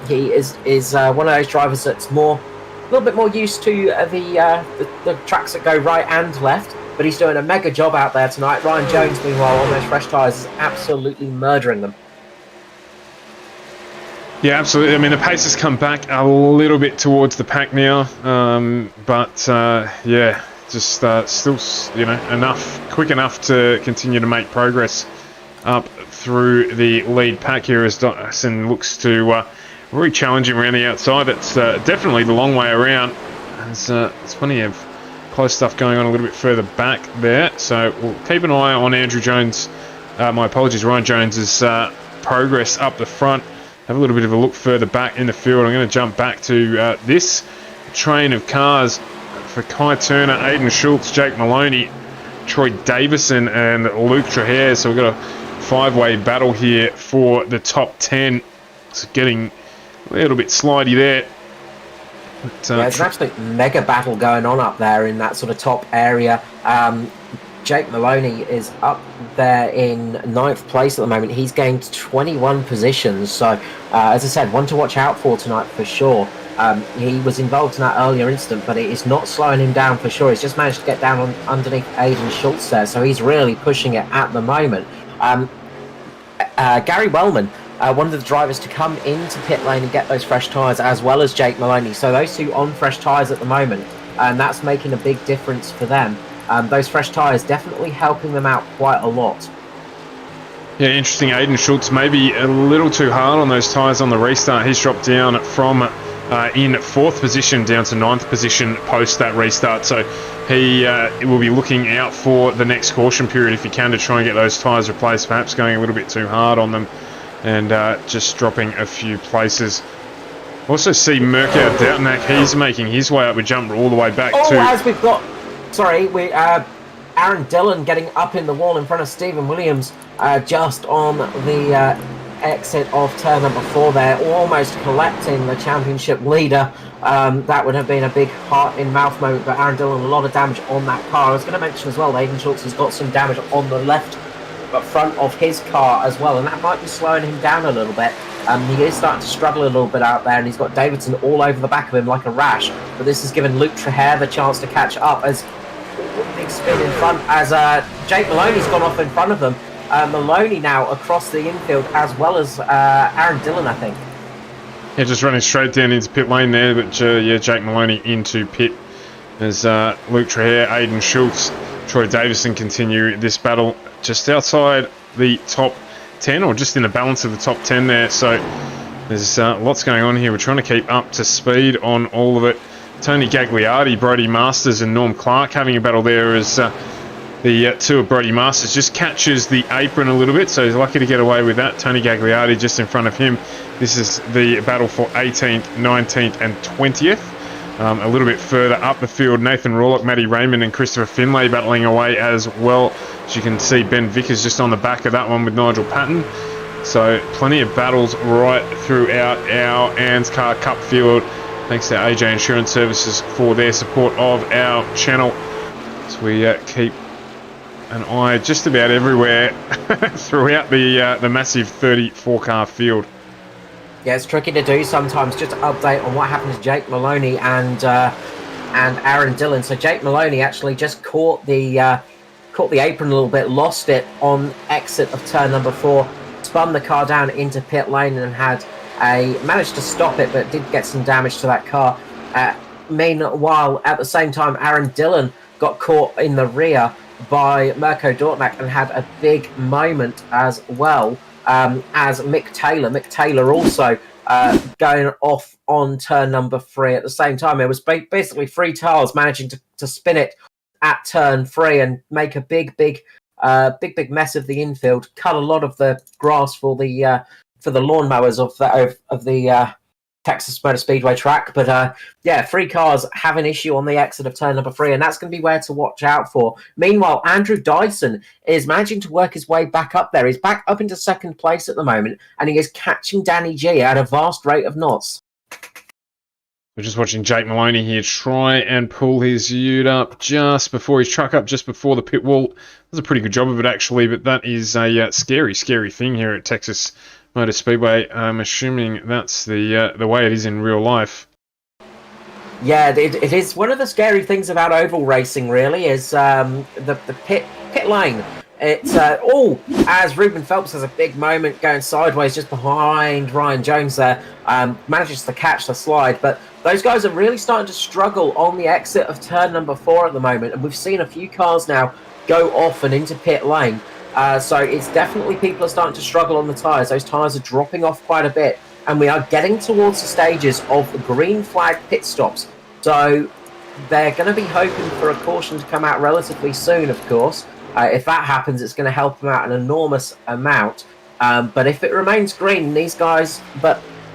He is one of those drivers that's a little bit more used to the tracks that go right and left, but he's doing a mega job out there tonight. Ryan Jones, meanwhile, on those fresh tyres, is absolutely murdering them. Yeah, absolutely. I mean, the pace has come back a little bit towards the pack now, but yeah, just still, quick enough to continue to make progress up through the lead pack here as Dyson looks to really challenge him around the outside. It's definitely the long way around. There's plenty of close stuff going on a little bit further back there, so we'll keep an eye on Andrew Jones. Ryan Jones's progress up the front. Have a little bit of a look further back in the field. I'm going to jump back to this train of cars for Kai Turner, Aidan Schultz, Jake Maloney, Troy Davison, and Luke Trahere. So we've got a five-way battle here for the top 10. It's getting a little bit slidey there. But, there's an absolute mega battle going on up there in that sort of top area. Jake Maloney is up there in 9th place at the moment. He's gained 21 positions. So, as I said, one to watch out for tonight for sure. He was involved in that earlier incident, but it is not slowing him down for sure. He's just managed to get down underneath Aidan Schultz there, so he's really pushing it at the moment. Gary Wellman, one of the drivers to come into pit lane and get those fresh tyres, as well as Jake Maloney. So those two on fresh tyres at the moment, and that's making a big difference for them. Those fresh tyres definitely helping them out quite a lot. Yeah, interesting. Aidan Schultz maybe a little too hard on those tyres on the restart. He's dropped down from in 4th position down to 9th position post that restart. So he will be looking out for the next caution period if he can to try and get those tyres replaced, perhaps going a little bit too hard on them and just dropping a few places. Also see Mirko Doutnak, he's making his way up. We jump all the way back to... as we've got... Sorry, Aaron Dillon getting up in the wall in front of Stephen Williams just on the exit of turn number 4 there, almost collecting the championship leader. That would have been a big heart-in-mouth moment, but Aaron Dillon, a lot of damage on that car. I was going to mention as well that Aidan Schultz has got some damage on the left front of his car as well, and that might be slowing him down a little bit. He is starting to struggle a little bit out there, and he's got Davidson all over the back of him like a rash, but this has given Luke Trahere the chance to catch up as big spin in front as Jake Maloney's gone off in front of them. Maloney now across the infield as well as Aaron Dillon, I think. Yeah, just running straight down into pit lane there, but yeah, Jake Maloney into pit as Luke Trahere, Aidan Schultz, Troy Davison continue this battle just outside the top 10, or just in the balance of the top 10 there. So there's lots going on here. We're trying to keep up to speed on all of it. Tony Gagliardi, Brody Masters and Norm Clark having a battle there as the two of Brody Masters just catches the apron a little bit, so he's lucky to get away with that. Tony Gagliardi just in front of him. This is the battle for 18th, 19th and 20th. A little bit further up the field, Nathan Rawlock, Matty Raymond and Christopher Finlay battling away as well. As you can see, Ben Vickers just on the back of that one with Nigel Patton. So plenty of battles right throughout our ANZCAR Cup field. Thanks to AJ Insurance Services for their support of our channel. So we keep an eye just about everywhere throughout the massive 34-car field. Yeah, it's tricky to do sometimes. Just to update on what happened to Jake Maloney and Aaron Dillon. So Jake Maloney actually just caught the apron a little bit, lost it on exit of turn number 4, spun the car down into pit lane and managed to stop it, but did get some damage to that car. Meanwhile, at the same time, Aaron Dillon got caught in the rear by Mirko Doutnak and had a big moment as well. As Mick Taylor also going off on turn number 3 at the same time. It was basically 3 cars managing to spin it at turn 3 and make a big mess of the infield, cut a lot of the grass for the lawnmowers of the Texas Motor Speedway track. But yeah, 3 cars have an issue on the exit of turn number 3, and that's going to be where to watch out for. Meanwhile, Andrew Dyson is managing to work his way back up there. He's back up into 2nd place at the moment, and he is catching Danny G at a vast rate of knots. We're just watching Jake Maloney here try and pull his ute up just before his truck up, just before the pit wall. Does a pretty good job of it, actually, but that is a scary thing here at Texas Motor Speedway. I'm assuming that's the way it is in real life. Yeah, it is one of the scary things about oval racing, really, is the pit lane. It's as Ruben Phelps has a big moment going sideways just behind Ryan Jones there, manages to catch the slide, but those guys are really starting to struggle on the exit of turn number 4 at the moment, and we've seen a few cars now go off and into pit lane. So it's definitely people are starting to struggle on the tyres. Those tyres are dropping off quite a bit, and we are getting towards the stages of the green flag pit stops. So they're going to be hoping for a caution to come out relatively soon, of course. If that happens, it's going to help them out an enormous amount. But if it remains green, these guys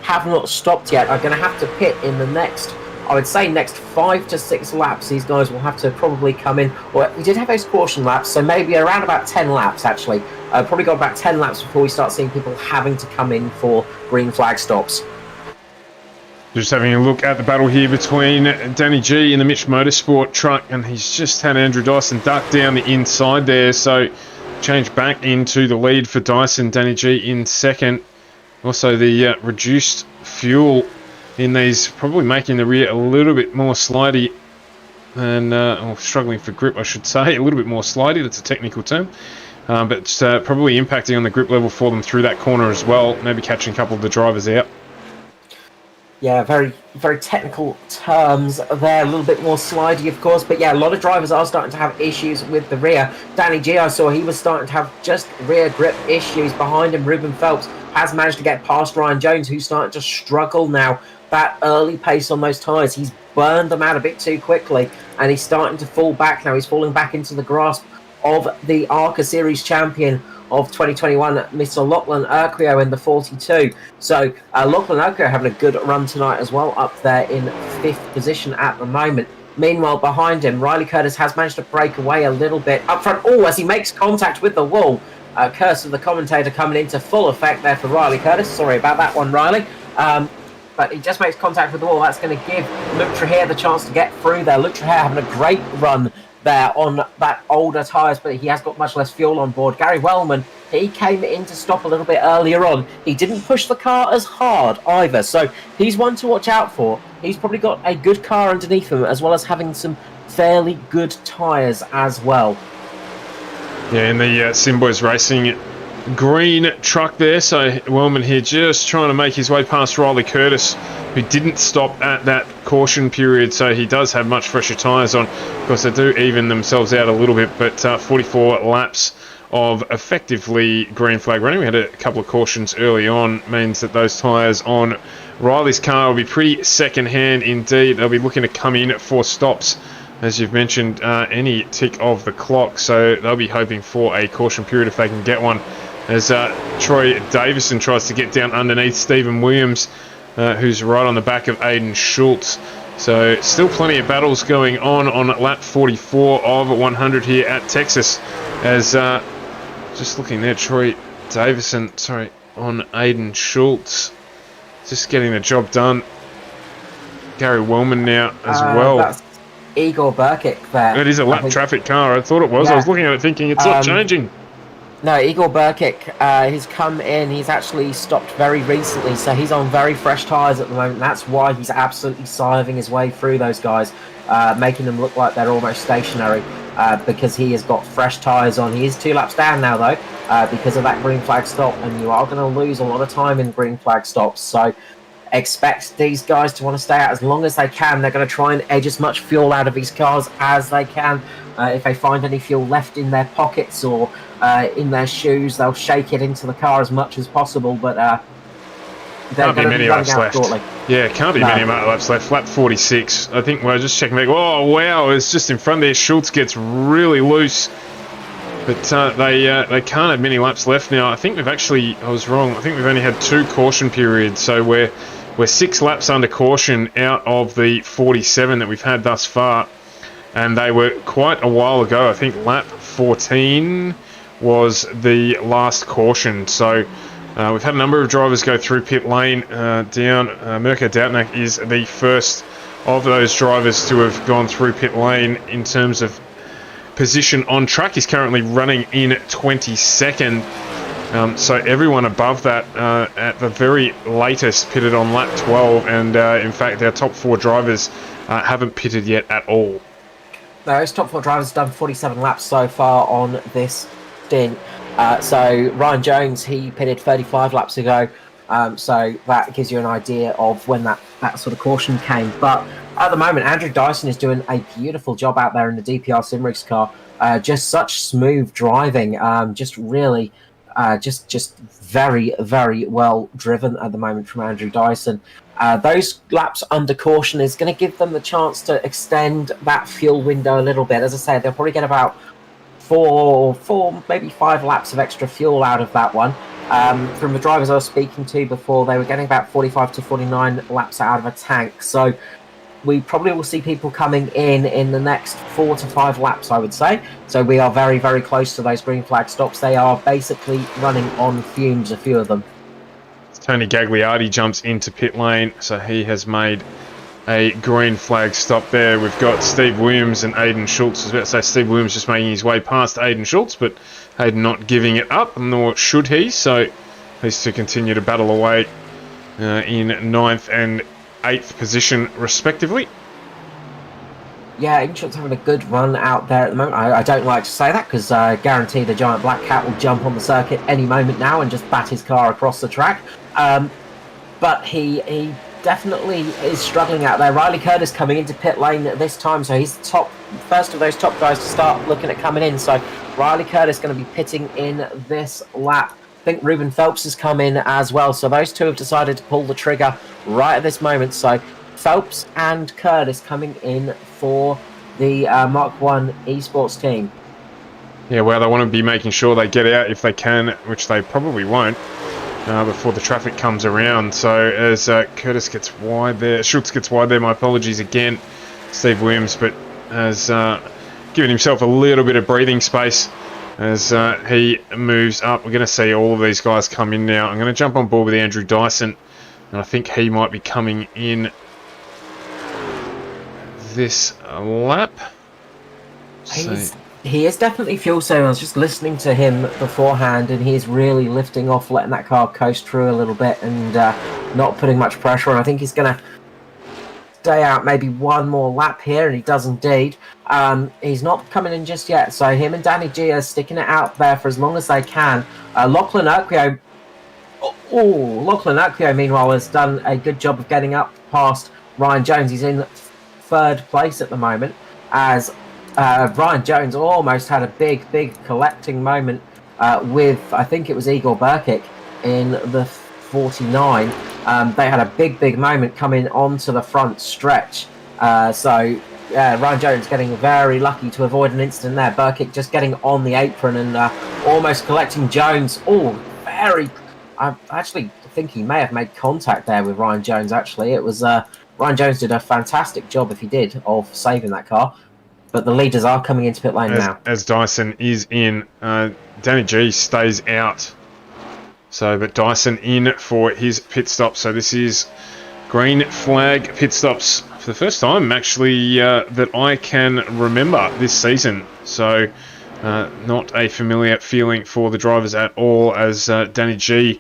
have not stopped yet are going to have to pit in the next, I would say, next 5 to 6 laps. These guys will have to probably come in. Well, we did have those caution laps, so maybe around about 10 laps, actually. Probably got about 10 laps before we start seeing people having to come in for green flag stops. Just having a look at the battle here between Danny G and the Mitch Motorsport truck, and he's just had Andrew Dyson duck down the inside there, so change back into the lead for Dyson. Danny G in second. Also the reduced fuel in these probably making the rear a little bit more slidey, and or struggling for grip, I should say, a little bit more slidey, that's a technical term. But probably impacting on the grip level for them through that corner as well, maybe catching a couple of the drivers out. Yeah, very, very technical terms there. A little bit more slidey, of course. But yeah, a lot of drivers are starting to have issues with the rear. Danny G, I saw he was starting to have just rear grip issues. Behind him, Ruben Phelps has managed to get past Ryan Jones, who's starting to struggle now. That early pace on those tyres, he's burned them out a bit too quickly. And he's starting to fall back now. He's falling back into the grasp of the ARCA Series champion of 2021, Mr. Lachlan Urquio in the 42. So Lachlan Urquio having a good run tonight as well, up there in 5th position at the moment. Meanwhile, behind him, Riley Curtis has managed to break away a little bit up front. Oh, as he makes contact with the wall. Curse of the commentator coming into full effect there for Riley Curtis. Sorry about that one, Riley. But he just makes contact with the wall. That's going to give Luke Trahir the chance to get through there. Luke Trahir having a great run there on that older tyres, but he has got much less fuel on board. Gary Wellman, he came in to stop a little bit earlier on. He didn't push the car as hard either, so he's one to watch out for. He's probably got a good car underneath him, as well as having some fairly good tyres as well. Yeah, in the Simboys Racing green truck there, so Wellman here just trying to make his way past Riley Curtis, who didn't stop at that caution period, so he does have much fresher tyres on. Of course, they do even themselves out a little bit, but 44 laps of effectively green flag running. We had a couple of cautions early on, means that those tyres on Riley's car will be pretty second-hand indeed. They'll be looking to come in for stops, as you've mentioned, any tick of the clock, so they'll be hoping for a caution period if they can get one, as Troy Davison tries to get down underneath Stephen Williams, who's right on the back of Aiden Schultz. So still plenty of battles going on lap 44 of 100 here at Texas, as just looking there, Troy Davison, sorry, on Aiden Schultz, just getting the job done. Gary Wellman now as well. That's Igor Burkic there. It is a lap traffic car. I thought it was. Yeah. I was looking at it thinking it's not changing. No, Igor Burkic, he's come in. He's actually stopped very recently, so he's on very fresh tyres at the moment. That's why he's absolutely scything his way through those guys, making them look like they're almost stationary, because he has got fresh tyres on. He is 2 laps down now, though, because of that green flag stop, and you are going to lose a lot of time in green flag stops. So expect these guys to want to stay out as long as they can. They're going to try and edge as much fuel out of these cars as they can. If they find any fuel left in their pockets or in their shoes, they'll shake it into the car as much as possible, but can't be many laps left. Shortly. Yeah, can't be many laps left. Lap 46. I think we're just checking back. Oh, wow, it's just in front there. Schultz gets really loose, but they can't have many laps left now. I think we've actually, I was wrong, I think we've only had 2 caution periods, so we're 6 laps under caution out of the 47 that we've had thus far. And they were quite a while ago. I think lap 14 was the last caution. So We've had a number of drivers go through pit lane. Mirko Doutnak is the first of those drivers to have gone through pit lane in terms of position on track. He's currently running in 22nd. So everyone above that at the very latest pitted on lap 12, and in fact our top 4 drivers haven't pitted yet at all. Those top 4 drivers have done 47 laps so far on this stint. So Ryan Jones, he pitted 35 laps ago, so that gives you an idea of when that sort of caution came. But at the moment, Andrew Dyson is doing a beautiful job out there in the DPR Simrigs car. Just such smooth driving, just really, just very, very well driven at the moment from Andrew Dyson. Those laps under caution is going to give them the chance to extend that fuel window a little bit. As I say, they'll probably get about 4, maybe 5 laps of extra fuel out of that one. From the drivers I was speaking to before, they were getting about 45 to 49 laps out of a tank. So we probably will see people coming in the next 4 to 5 laps, I would say. So we are very, very close to those green flag stops. They are basically running on fumes, a few of them. Tony Gagliardi jumps into pit lane, so he has made a green flag stop there. We've got Steve Williams and Aidan Schultz. I was about to say Steve Williams just making his way past Aidan Schultz, but Aidan not giving it up, nor should he. So these two continue to battle away in 9th and 8th position, respectively. Yeah, Aidan Schultz having a good run out there at the moment. I don't like to say that because I guarantee the giant black cat will jump on the circuit any moment now and just bat his car across the track. But he definitely is struggling out there. Riley Curtis coming into pit lane this time, so he's the first of those top guys to start looking at coming in. So Riley Curtis going to be pitting in this lap. I think Ruben Phelps has come in as well. So those two have decided to pull the trigger right at this moment. So Phelps and Curtis coming in for the Mark 1 esports team. Yeah, well, they want to be making sure they get out if they can, which they probably won't. Before the traffic comes around. So as Curtis gets wide there, Schultz gets wide there, my apologies again, Steve Williams, but has given himself a little bit of breathing space as he moves up. We're going to see all of these guys come in now. I'm going to jump on board with Andrew Dyson, and I think he might be coming in this lap. He is definitely fuel saving. I was just listening to him beforehand, and he's really lifting off, letting that car coast through a little bit and not putting much pressure on. I think he's going to stay out maybe one more lap here, and he does indeed. He's not coming in just yet, so him and Danny G are sticking it out there for as long as they can. Lachlan Urquio, meanwhile, has done a good job of getting up past Ryan Jones. He's in 3rd place at the moment, as Ryan Jones almost had a big collecting moment with, I think it was Igor Burkic in the 49. They had a big moment coming onto the front stretch. So Ryan Jones getting very lucky to avoid an incident there. Burkic just getting on the apron and almost collecting Jones. I actually think he may have made contact there with Ryan Jones, actually. It was Ryan Jones did a fantastic job, if he did, of saving that car. But the leaders are coming into pit lane now. As Dyson is in, Danny G stays out. So, but Dyson in for his pit stop. So this is green flag pit stops for the first time, actually, that I can remember this season. So, not a familiar feeling for the drivers at all, as Danny G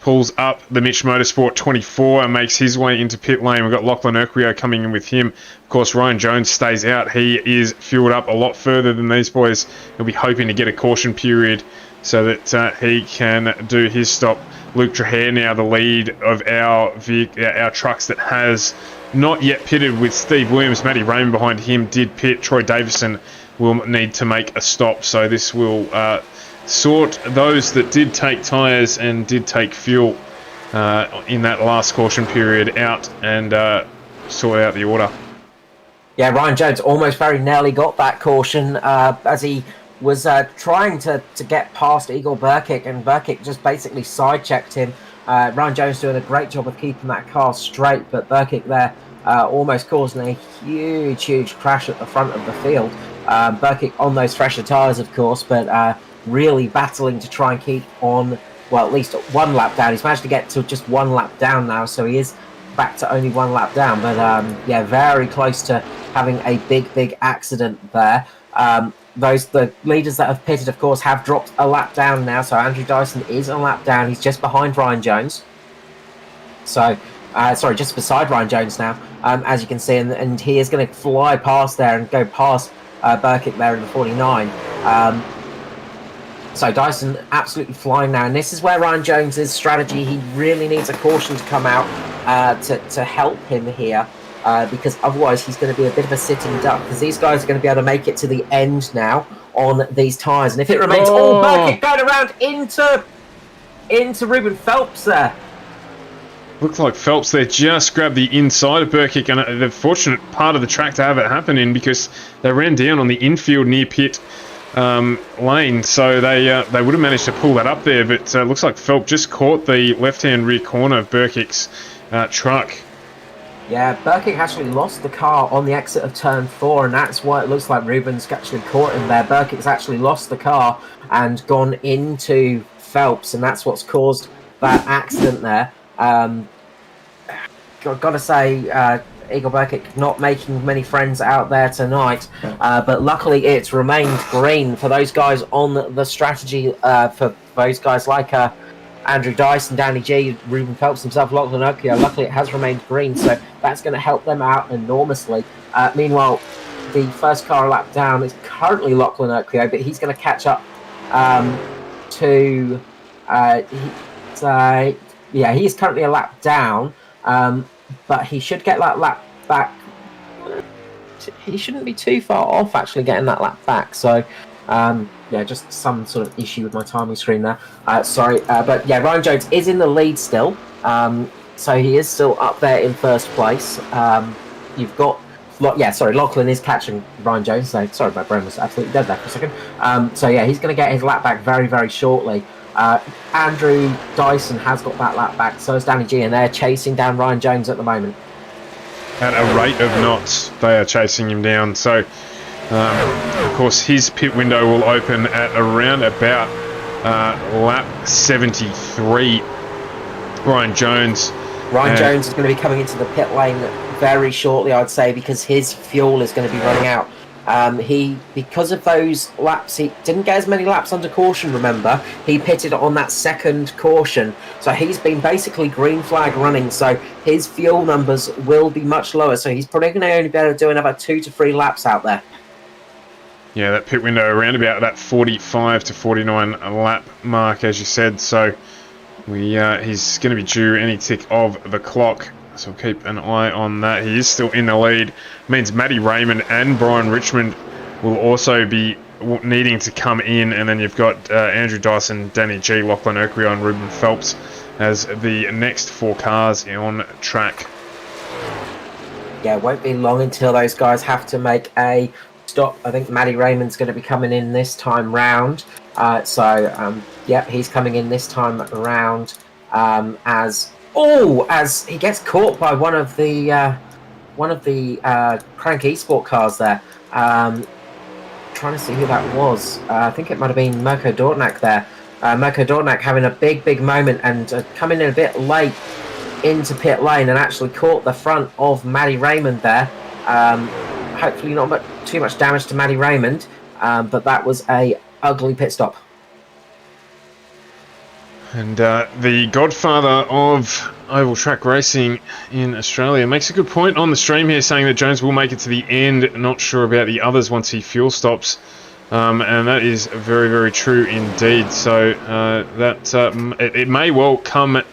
pulls up the Mitch Motorsport 24 and makes his way into pit lane. We've got Lachlan Urquio coming in with him. Of course, Ryan Jones stays out. He is fueled up a lot further than these boys. He'll be hoping to get a caution period so that he can do his stop. Luke Trahere now the lead of our trucks that has not yet pitted with Steve Williams. Matty Raymond behind him did pit. Troy Davison will need to make a stop. So this will sort those that did take tyres and did take fuel in that last caution period out and sort out the order. Yeah, Ryan Jones almost very nearly got that caution as he was trying to get past Igor Burkic, and Burkic just basically side-checked him. Ryan Jones doing a great job of keeping that car straight, but Burkic there almost causing a huge crash at the front of the field. Burkic on those fresher tyres, of course, but really battling to try and keep on well, at least 1 lap down. He's managed to get to just 1 lap down now, so he is back to only 1 lap down. But yeah, very close to having a big accident there. The leaders that have pitted, of course, have dropped a lap down now. So Andrew Dyson is a lap down. He's just behind Ryan Jones. So, sorry, just beside Ryan Jones now, as you can see, and he is going to fly past there and go past Burkitt there in the 49. So Dyson absolutely flying now, and this is where Ryan Jones's strategy, he really needs a caution to come out to help him here, because otherwise he's going to be a bit of a sitting duck, because these guys are going to be able to make it to the end now on these tyres, and if it remains, Burkitt going around into Ruben Phelps there. Looks like Phelps there just grabbed the inside of Burkitt, and the fortunate part of the track to have it happen in, because they ran down on the infield near pit lane, so they would have managed to pull that up there, but looks like Phelps just caught the left-hand rear corner of Burkitt's truck. Yeah, Burkitt actually lost the car on the exit of turn 4, and that's why it looks like Ruben's actually caught him there. Burkitt's actually lost the car and gone into Phelps, and that's what's caused that accident there. Gotta say, Eagle Burkitt not making many friends out there tonight, but luckily it's remained green for those guys on the strategy, for those guys like Andrew Dyson, Danny G, Ruben Phelps himself, Lachlan Okio. Luckily it has remained green, so that's going to help them out enormously. Meanwhile, the first car lap down is currently Lachlan Okio, but he's going to catch up to... yeah, he is currently a lap down, but he should get that lap back. He shouldn't be too far off actually getting that lap back. So, yeah, just some sort of issue with my timing screen there. Sorry, but yeah, Ryan Jones is in the lead still. So he is still up there in first place. You've got... yeah, sorry, Lachlan is catching Ryan Jones. So, sorry, my brain was absolutely dead there for a second. So yeah, he's going to get his lap back very shortly. Andrew Dyson has got that lap back, so is Danny G, and they're chasing down Ryan Jones at the moment. At a rate of knots, they are chasing him down. So, of course, his pit window will open at around about lap 73. Ryan Jones is going to be coming into the pit lane very shortly, I'd say, because his fuel is going to be running out. Because of those laps, he didn't get as many laps under caution, remember. He pitted on that second caution, so he's been basically green flag running, so his fuel numbers will be much lower, so he's probably going to only be able to do another 2 to 3 laps out there. Yeah, that pit window around about that 45 to 49 lap mark, as you said, so he's going to be due any tick of the clock. So we'll keep an eye on that. He is still in the lead. Means Matty Raymond and Brian Richmond will also be needing to come in. And then you've got Andrew Dyson, Danny G, Lachlan Okrio and Ruben Phelps as the next 4 cars on track. Yeah, it won't be long until those guys have to make a stop. I think Matty Raymond's going to be coming in this time round. Yeah, he's coming in this time round as he gets caught by one of the Crank Esport cars there. Trying to see who that was. I think it might have been Mirko Dortnak there. Mirko Dortnak having a big moment and coming in a bit late into pit lane and actually caught the front of Matty Raymond there. Hopefully not too much damage to Matty Raymond, but that was a ugly pit stop. And the godfather of oval track racing in Australia makes a good point on the stream here, saying that Jones will make it to the end. Not sure about the others once he fuel stops. And that is very true indeed. So it may well come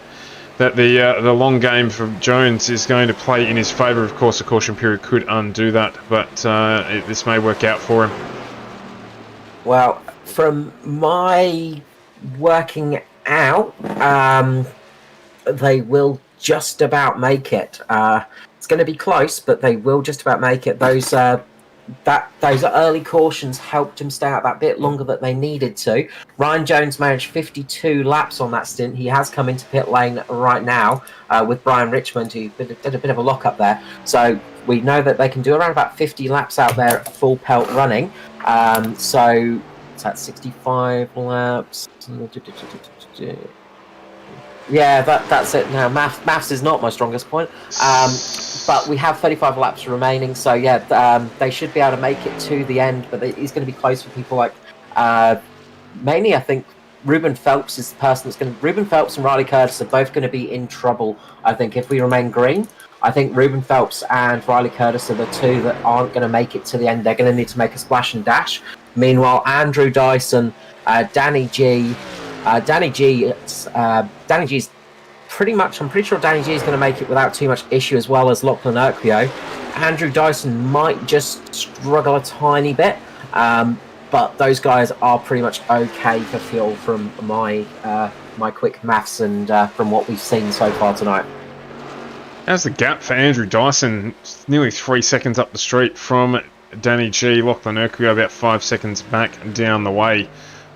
that the long game for Jones is going to play in his favour. Of course, the caution period could undo that, but this may work out for him. Well, from my working out, they will just about make it. It's going to be close, but they will just about make it. Those early cautions helped him stay out that bit longer that they needed to. Ryan Jones managed 52 laps on that stint. He has come into pit lane right now with Brian Richmond, who did a bit of a lock-up there. So we know that they can do around about 50 laps out there at full pelt running. So that's 65 laps. Yeah, that's it now. Maths is not my strongest point. But we have 35 laps remaining, so yeah, they should be able to make it to the end. But he's going to be close for people like, mainly I think Ruben Phelps is the person that's going to. Ruben Phelps and Riley Curtis are both going to be in trouble. I think if we remain green, I think Ruben Phelps and Riley Curtis are the two that aren't going to make it to the end. They're going to need to make a splash and dash. Meanwhile, Andrew Dyson, Danny G. Danny G's pretty much. I'm pretty sure Danny G is going to make it without too much issue, as well as Lachlan Urquio. Andrew Dyson might just struggle a tiny bit, but those guys are pretty much okay for fuel from my quick maths and from what we've seen so far tonight. How's the gap for Andrew Dyson? It's nearly 3 seconds up the street from Danny G. Lachlan Urquio about 5 seconds back down the way.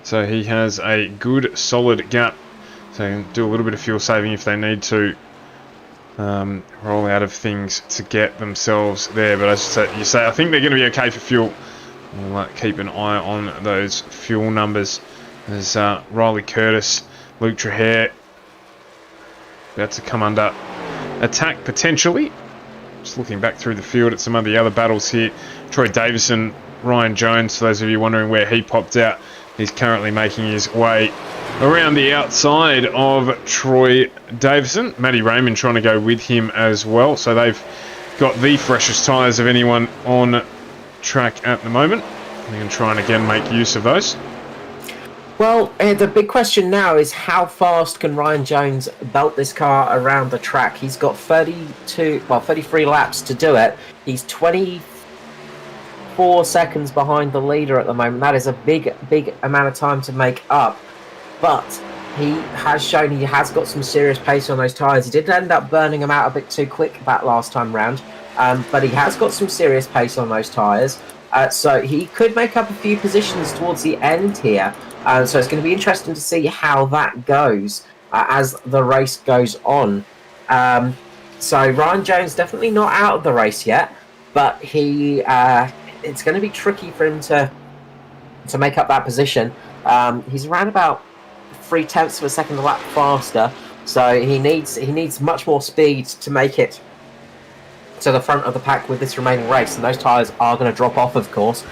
So he has a good, solid gap. So they can do a little bit of fuel saving if they need to roll out of things to get themselves there. But as you say, I think they're going to be okay for fuel. We'll keep an eye on those fuel numbers. There's Riley Curtis, Luke Trahair about to come under attack potentially. Just looking back through the field at some of the other battles here. Troy Davison, Ryan Jones, for those of you wondering where he popped out, he's currently making his way around the outside of Troy Davison. Matty Raymond trying to go with him as well. So they've got the freshest tyres of anyone on track at the moment. They can try and again make use of those. Well, the big question now is how fast can Ryan Jones belt this car around the track? He's got 33 laps to do it. He's 24 seconds behind the leader at the moment. That is a big amount of time to make up. But he has shown he has got some serious pace on those tyres. He did end up burning them out a bit too quick that last time round. But he has got some serious pace on those tyres. So he could make up a few positions towards the end here. So it's going to be interesting to see how that goes as the race goes on. So Ryan Jones definitely not out of the race yet, but it's going to be tricky for him to make up that position. He's around about 0.3 of a second a lap faster, so he needs much more speed to make it to the front of the pack with this remaining race, and those tyres are going to drop off, of course.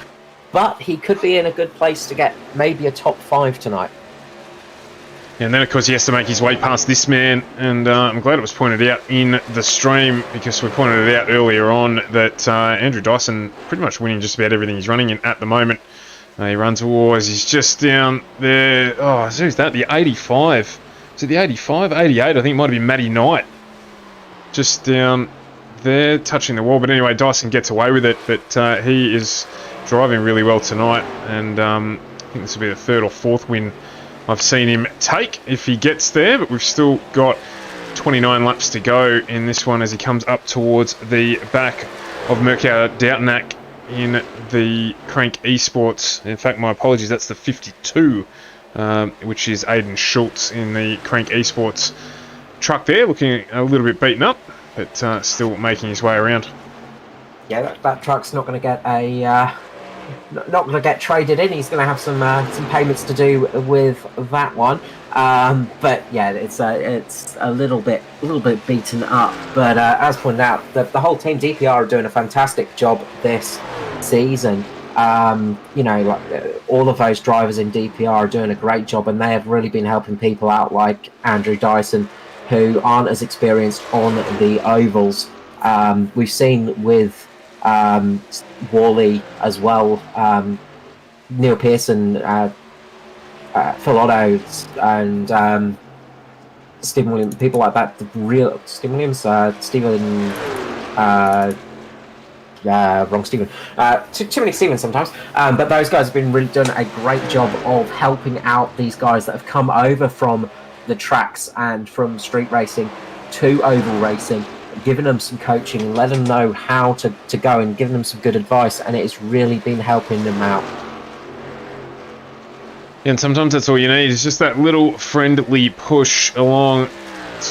But he could be in a good place to get maybe a top 5 tonight. And then, of course, he has to make his way past this man. And I'm glad it was pointed out in the stream, because we pointed it out earlier on that Andrew Dyson pretty much winning just about everything he's running in at the moment. He runs towards, he's just down there. Oh, who's that? The 85. Is it the 85? 88, I think it might have been Matty Knight. Just down there, touching the wall. But anyway, Dyson gets away with it. But he is driving really well tonight, and I think this will be the 3rd or 4th win I've seen him take if he gets there. But we've still got 29 laps to go in this one as he comes up towards the back of Mirko Doutnak in the Crank Esports. In fact, my apologies, that's the 52, which is Aidan Schultz in the Crank Esports truck there, looking a little bit beaten up, but still making his way around. Yeah, that truck's not going to get traded in. He's going to have some payments to do with that one. But yeah, it's a little bit beaten up. But as pointed out, the whole team DPR are doing a fantastic job this season. All of those drivers in DPR are doing a great job, and they have really been helping people out like Andrew Dyson, who aren't as experienced on the ovals. We've seen with Worley as well, Neil Pearson, Phil Otto, and Stephen Williams, people like that. Stephen Williams, wrong Stephen. Too many Stevens sometimes. But those guys have been really doing a great job of helping out these guys that have come over from the tracks and from street racing to oval racing, giving them some coaching and letting them know how to go, and giving them some good advice, and it has really been helping them out. And sometimes that's all you need, is just that little friendly push along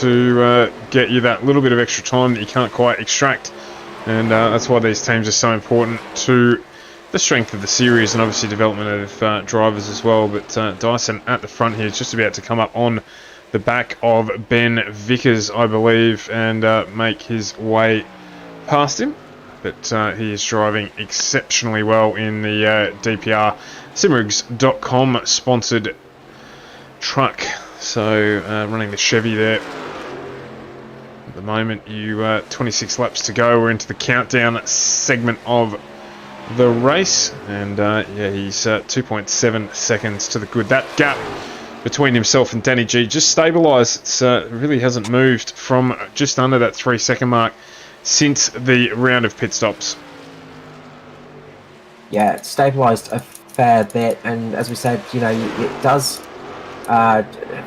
to get you that little bit of extra time that you can't quite extract. And that's why these teams are so important to the strength of the series, and obviously development of drivers as well. But Dyson at the front here is just about to come up on the back of Ben Vickers, I believe, and make his way past him. But he is driving exceptionally well in the DPR Simrigs.com sponsored truck. So running the Chevy there. At the moment, 26 laps to go. We're into the countdown segment of the race, and yeah, he's 2.7 seconds to the good. That gap between himself and Danny G just stabilised. It really hasn't moved from just under that 3-second mark since the round of pit stops. Yeah, it's stabilised a fair bit, and as we said, you know, it does.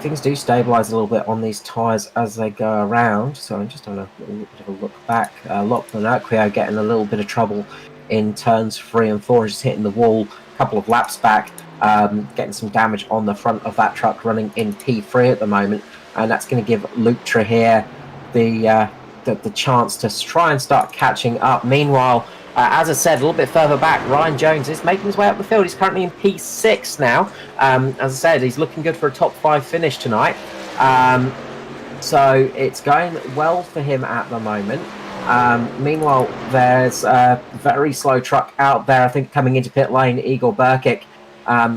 Things do stabilise a little bit on these tyres as they go around. So I'm just having a little bit of a look back. Lachlan Urquio getting a little bit of trouble in turns 3 and 4, just hitting the wall a couple of laps back, getting some damage on the front of that truck, running in P3 at the moment, and that's going to give Luke Trahere the chance to try and start catching up. Meanwhile, as I said, a little bit further back, Ryan Jones is making his way up the field. He's currently in P6 now. As I said, he's looking good for a top 5 finish tonight. So it's going well for him at the moment. Meanwhile, there's a very slow truck out there, I think, coming into pit lane, Igor Burkic.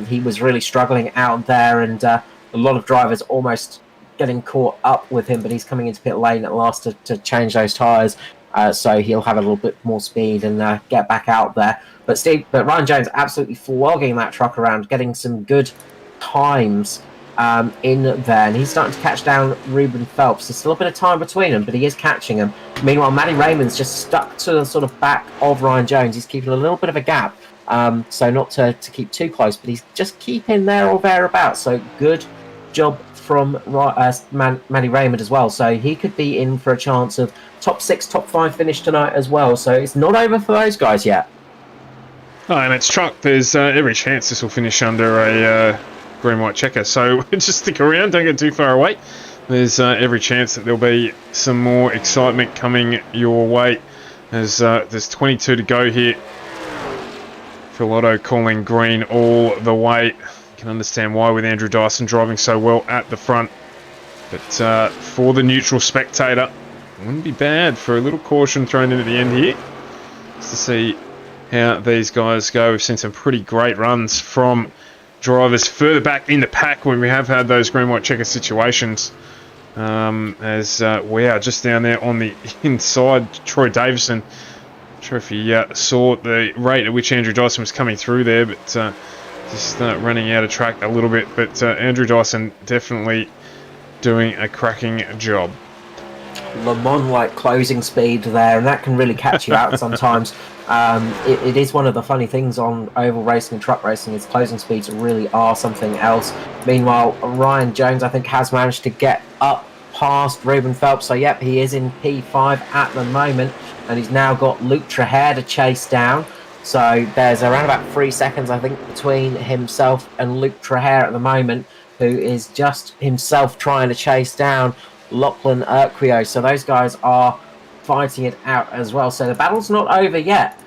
He was really struggling out there, and a lot of drivers almost getting caught up with him, but he's coming into pit lane at last to change those tyres. So he'll have a little bit more speed and get back out there. But Ryan Jones absolutely flogging that truck around, getting some good times in there, and he's starting to catch down Ruben Phelps. There's still a bit of time between them, but he is catching him. Meanwhile, Matty Raymond's just stuck to the sort of back of Ryan Jones. He's keeping a little bit of a gap, so not to keep too close, but he's just keeping there or thereabouts. So good job from Matty Raymond as well. So he could be in for a chance of top 6, top 5 finish tonight as well. So it's not over for those guys yet. Oh, and it's truck. There's every chance this will finish under a green-white checker. So just stick around. Don't get too far away. There's every chance that there'll be some more excitement coming your way. There's 22 to go here. Phil Otto calling green all the way. Can understand why with Andrew Dyson driving so well at the front. But for the neutral spectator, it wouldn't be bad for a little caution thrown in at the end here. Just to see how these guys go. We've seen some pretty great runs from drivers further back in the pack when we have had those green-white checker situations. As we are just down there on the inside, Troy Davison. Not sure if he saw the rate at which Andrew Dyson was coming through there, but just running out of track a little bit. But Andrew Dyson definitely doing a cracking job. Le Mans-like closing speed there, and that can really catch you out sometimes. It is one of the funny things on oval racing and truck racing is closing speeds really are something else. Meanwhile, Ryan Jones, I think, has managed to get up past Ruben Phelps. So, yep, he is in P5 at the moment, and he's now got Luke Trahere to chase down. So there's around about 3 seconds, I think, between himself and Luke Trahere at the moment, who is just himself trying to chase down Lachlan Urquio. So those guys are fighting it out as well. So the battle's not over yet.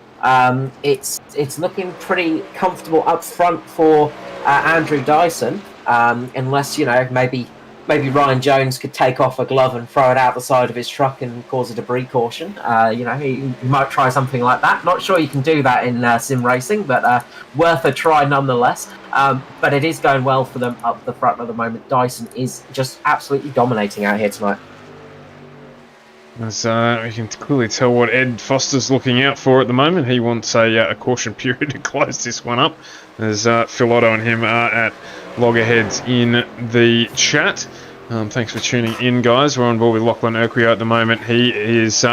It's looking pretty comfortable up front for Andrew Dyson, unless, you know, maybe Ryan Jones could take off a glove and throw it out the side of his truck and cause a debris caution. You know, he might try something like that. Not sure you can do that in sim racing, but worth a try nonetheless. But it is going well for them up the front at the moment. Dyson is just absolutely dominating out here tonight. As we can clearly tell what Ed Foster's looking out for at the moment. He wants a caution period to close this one up. As Phil Otto and him are at loggerheads in the chat. Thanks for tuning in, guys. We're on board with Lachlan Urquio at the moment. He is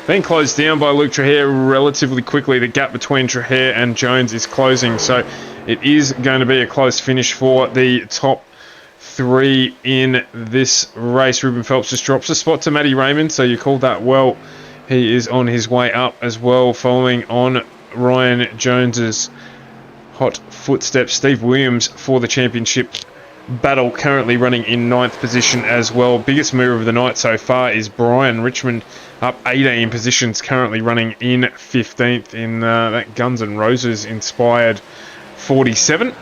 being closed down by Luke Trahere relatively quickly. The gap between Trahere and Jones is closing, so it is going to be a close finish for the top 3 in this race. Ruben Phelps just drops a spot to Matty Raymond, so you called that well. He is on his way up as well, following on Ryan Jones's hot footsteps. Steve Williams for the championship battle, currently running in 9th position as well. Biggest mover of the night so far is Brian Richmond, up 18 positions, currently running in 15th in that Guns N' Roses inspired 47.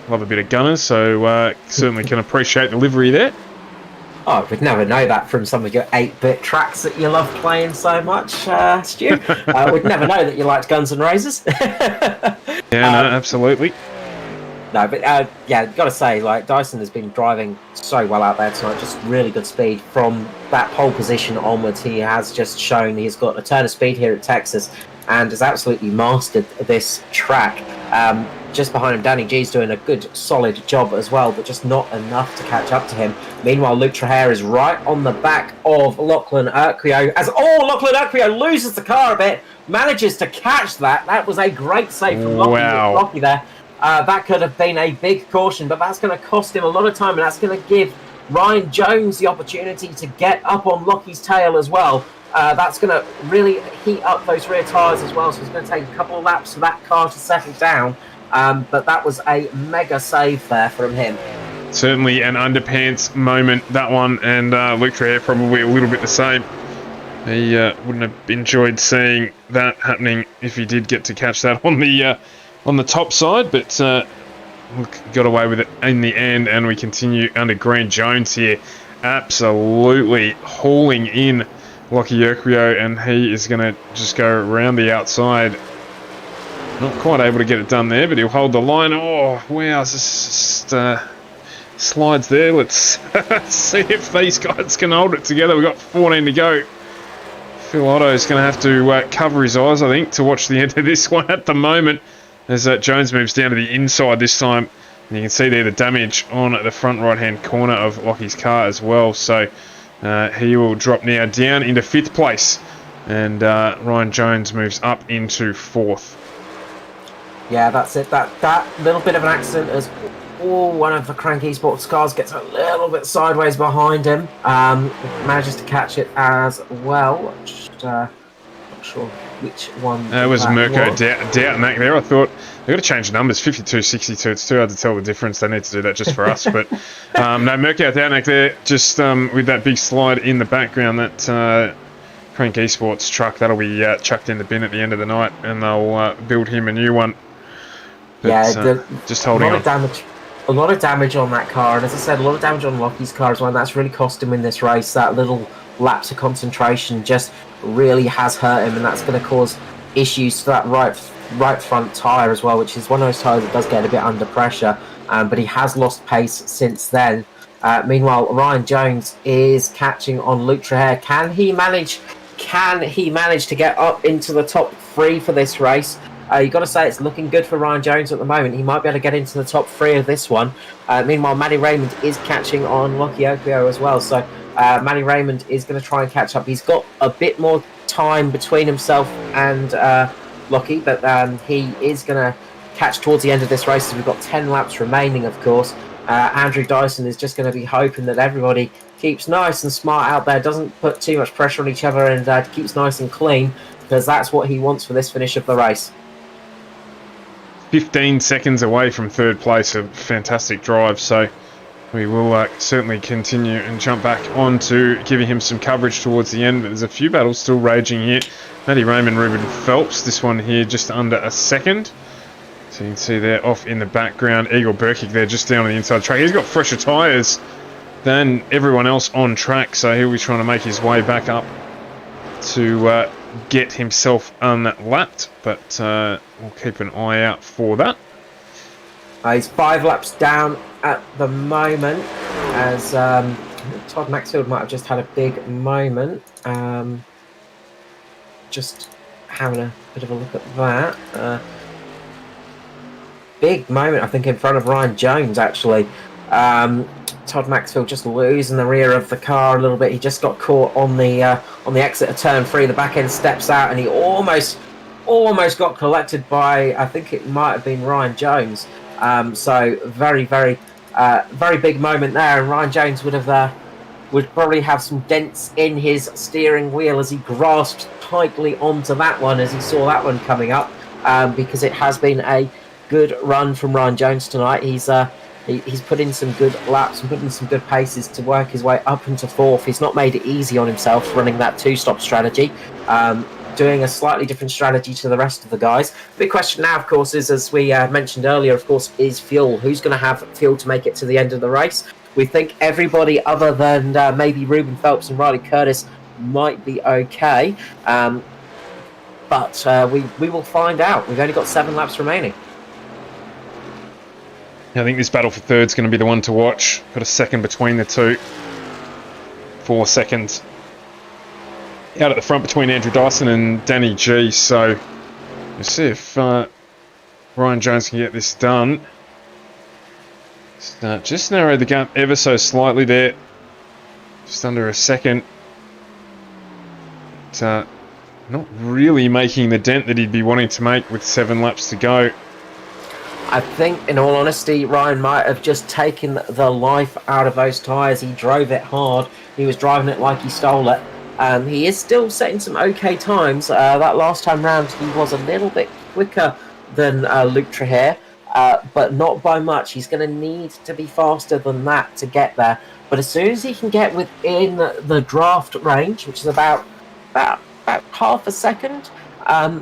Love a bit of Gunners, so certainly can appreciate the livery there. Oh, we'd never know that from some of your 8-bit tracks that you love playing so much, Stu. We'd never know that you liked Guns N' Roses. Yeah, no, absolutely. No, but yeah, got to say, like, Dyson has been driving so well out there tonight. Just really good speed from that pole position onwards. He has just shown he's got a turn of speed here at Texas and has absolutely mastered this track. Just behind him, Danny G's doing a good, solid job as well, but just not enough to catch up to him. Meanwhile, Luke Traher is right on the back of Lachlan Urquio as Lachlan Urquio loses the car a bit, manages to catch that. That was a great save from Lockie there. That could have been a big caution, but that's going to cost him a lot of time, and that's going to give Ryan Jones the opportunity to get up on Lockie's tail as well. That's going to really heat up those rear tyres as well, so it's going to take a couple of laps for that car to settle down. But that was a mega save there from him. Certainly an underpants moment, that one, and Luke Traher probably a little bit the same. He wouldn't have enjoyed seeing that happening if he did get to catch that on the top side, but got away with it in the end, and we continue under Grant Jones here. Absolutely hauling in Lockie Urquio, and he is going to just go around the outside. Not quite able to get it done there, but he'll hold the line. Oh, wow, just slides there. Let's see if these guys can hold it together. We've got 14 to go. Phil Otto's going to have to cover his eyes, I think, to watch the end of this one at the moment, as Jones moves down to the inside this time. And you can see there the damage on the front right-hand corner of Lockie's car as well. So he will drop now down into 5th place. And Ryan Jones moves up into 4th. Yeah, that's it. That little bit of an accident as one of the Cranky Sports cars gets a little bit sideways behind him. Manages to catch it as well. Just, not sure which one. It was Mirko Doubtnack there. I thought they've got to change the numbers. 52, 62. It's too hard to tell the difference. They need to do that just for us. But no, Mirko Doubtnack there, just with that big slide in the background. That Crank Esports truck, that'll be chucked in the bin at the end of the night, and they'll build him a new one. But, yeah, just holding on. A lot of damage on that car, and as I said, a lot of damage on Lockie's car as well. And that's really cost him in this race. That little lapse of concentration just really has hurt him, and that's going to cause issues to that right front tyre as well, which is one of those tyres that does get a bit under pressure. But he has lost pace since then. Meanwhile, Ryan Jones is catching on Luke Traher. Can he manage to get up into the top 3 for this race? You've got to say it's looking good for Ryan Jones at the moment. He might be able to get into the top 3 of this one. Meanwhile, Matty Raymond is catching on Lockie Urquio as well. So Matty Raymond is going to try and catch up. He's got a bit more time between himself and Lockie, but he is going to catch towards the end of this race. So we've got 10 laps remaining, of course. Andrew Dyson is just going to be hoping that everybody keeps nice and smart out there, doesn't put too much pressure on each other, and keeps nice and clean, because that's what he wants for this finish of the race. 15 seconds away from 3rd place, a fantastic drive, so we will certainly continue and jump back on to giving him some coverage towards the end, but there's a few battles still raging here. Matty Raymond, Ruben Phelps, this one here just under a second. So you can see there off in the background, Igor Burkic there just down on the inside track. He's got fresher tyres than everyone else on track, so he'll be trying to make his way back up to get himself unlapped, but we'll keep an eye out for that. He's 5 laps down at the moment, as Todd Maxfield might have just had a big moment. Just having a bit of a look at that. Big moment, I think, in front of Ryan Jones, actually. Todd Maxfield just losing the rear of the car a little bit. He just got caught on the exit of turn 3. The back end steps out, and he almost got collected by, I think it might have been Ryan Jones. So very big moment there, and Ryan Jones would probably have some dents in his steering wheel as he grasped tightly onto that one as he saw that one coming up, because it has been a good run from Ryan Jones tonight. He's put in some good laps and put in some good paces to work his way up into 4th. He's not made it easy on himself running that 2-stop strategy. doing a slightly different strategy to the rest of the guys. The big question now, of course, is, as we mentioned earlier, of course, is fuel. Who's going to have fuel to make it to the end of the race? We think everybody other than maybe Ruben Phelps and Riley Curtis might be okay. But we will find out. We've only got 7 laps remaining. I think this battle for third is going to be the one to watch. Got a second between the two. 4 seconds out at the front between Andrew Dyson and Danny G. So we'll see if Ryan Jones can get this done. Just narrowed the gap ever so slightly there. Just under a second. But, not really making the dent that he'd be wanting to make with 7 laps to go. I think, in all honesty, Ryan might have just taken the life out of those tyres. He drove it hard. He was driving it like he stole it. He is still setting some okay times. That last time round, he was a little bit quicker than Luke Trehere, but not by much. He's going to need to be faster than that to get there. But as soon as he can get within the draft range, which is about half a second,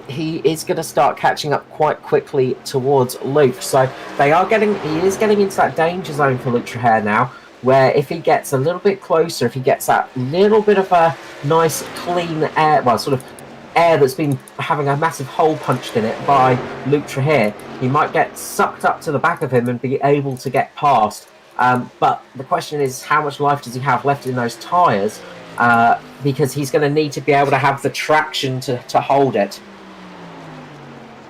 he is going to start catching up quite quickly towards Luke. So he is getting into that danger zone for Luke Trehere now, where if he gets a little bit closer, if he gets that little bit of a nice clean air, well, sort of air that's been having a massive hole punched in it by Luke Trehere, he might get sucked up to the back of him and be able to get past. But the question is, how much life does he have left in those tyres? Because he's going to need to be able to have the traction to hold it.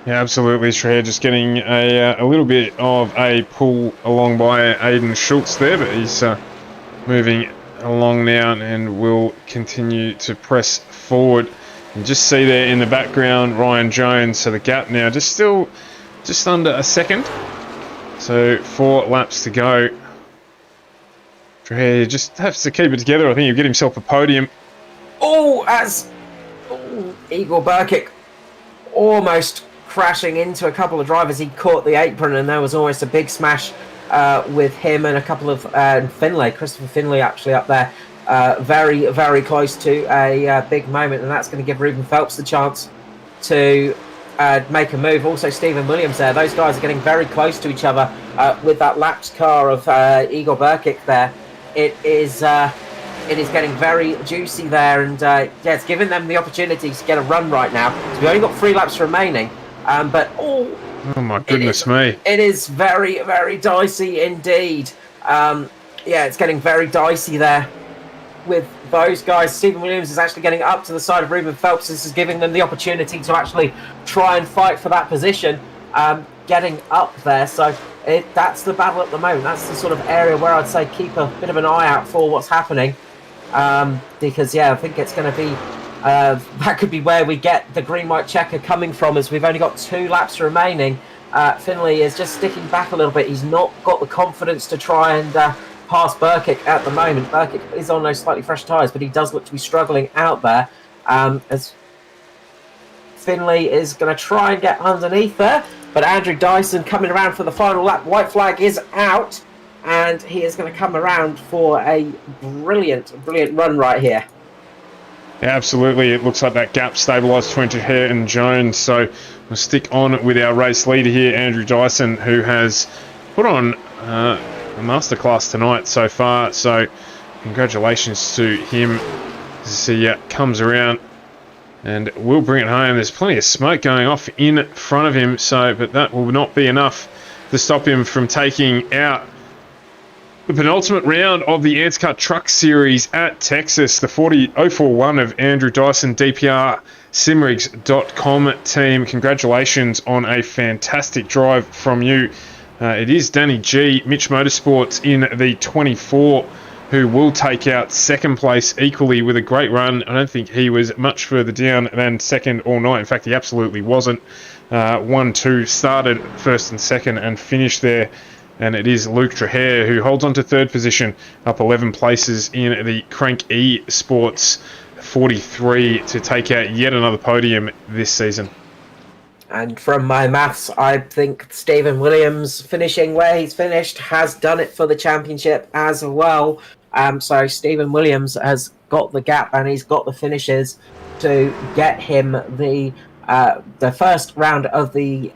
Yeah, absolutely. Trehere just getting a little bit of a pull along by Aidan Schultz there, but he's moving along now and will continue to press forward. You just see there in the background Ryan Jones, so the gap now just under a second. So 4 laps to go. Trehere just has to keep it together. I think he'll get himself a podium. Igor Burkic almost crashing into a couple of drivers. He caught the apron and there was almost a big smash with him and a couple of Christopher Finlay actually up there. Very, very close to a big moment, and that's going to give Ruben Phelps the chance to make a move. Also Stephen Williams there. Those guys are getting very close to each other with that lapped car of Igor Burkic there. It is getting very juicy there, and it's giving them the opportunity to get a run right now. So we've only got 3 laps remaining, oh my goodness me! It is very, very dicey indeed. It's getting very dicey there with those guys. Stephen Williams is actually getting up to the side of Ruben Phelps. This is giving them the opportunity to actually try and fight for that position, getting up there. So that's the battle at the moment. That's the sort of area where I'd say keep a bit of an eye out for what's happening. Because I think it's going to be that could be where we get the green white checker coming from, as we've only got 2 laps remaining. Finlay is just sticking back a little bit. He's not got the confidence to try and pass Burkic at the moment. Burkic is on those slightly fresh tyres, but he does look to be struggling out there, as Finlay is going to try and get underneath there. But Andrew Dyson coming around for the final lap. White flag is out, and he is going to come around for a brilliant run right here. Yeah, absolutely. It looks like that gap stabilised between Trehere and Jones. So we'll stick on with our race leader here, Andrew Dyson, who has put on a masterclass tonight so far. So congratulations to him as he comes around and will bring it home. There's plenty of smoke going off in front of him, but that will not be enough to stop him from taking out the penultimate round of the ANZCAR Trucks Series at Texas. The 041 of Andrew Dyson, DPR Simrigs.com team. Congratulations on a fantastic drive from you. It is Danny G, Mitch Motorsports in the 24, who will take out second place equally with a great run. I don't think he was much further down than second all night. In fact, he absolutely wasn't. 1-2 started first and second and finished there. And it is Luke Trehere who holds on to third position, up 11 places in the Crank E Sports 43 to take out yet another podium this season. And from my maths, I think Stephen Williams finishing where he's finished has done it for the championship as well. So Stephen Williams has got the gap and he's got the finishes to get him the first round of the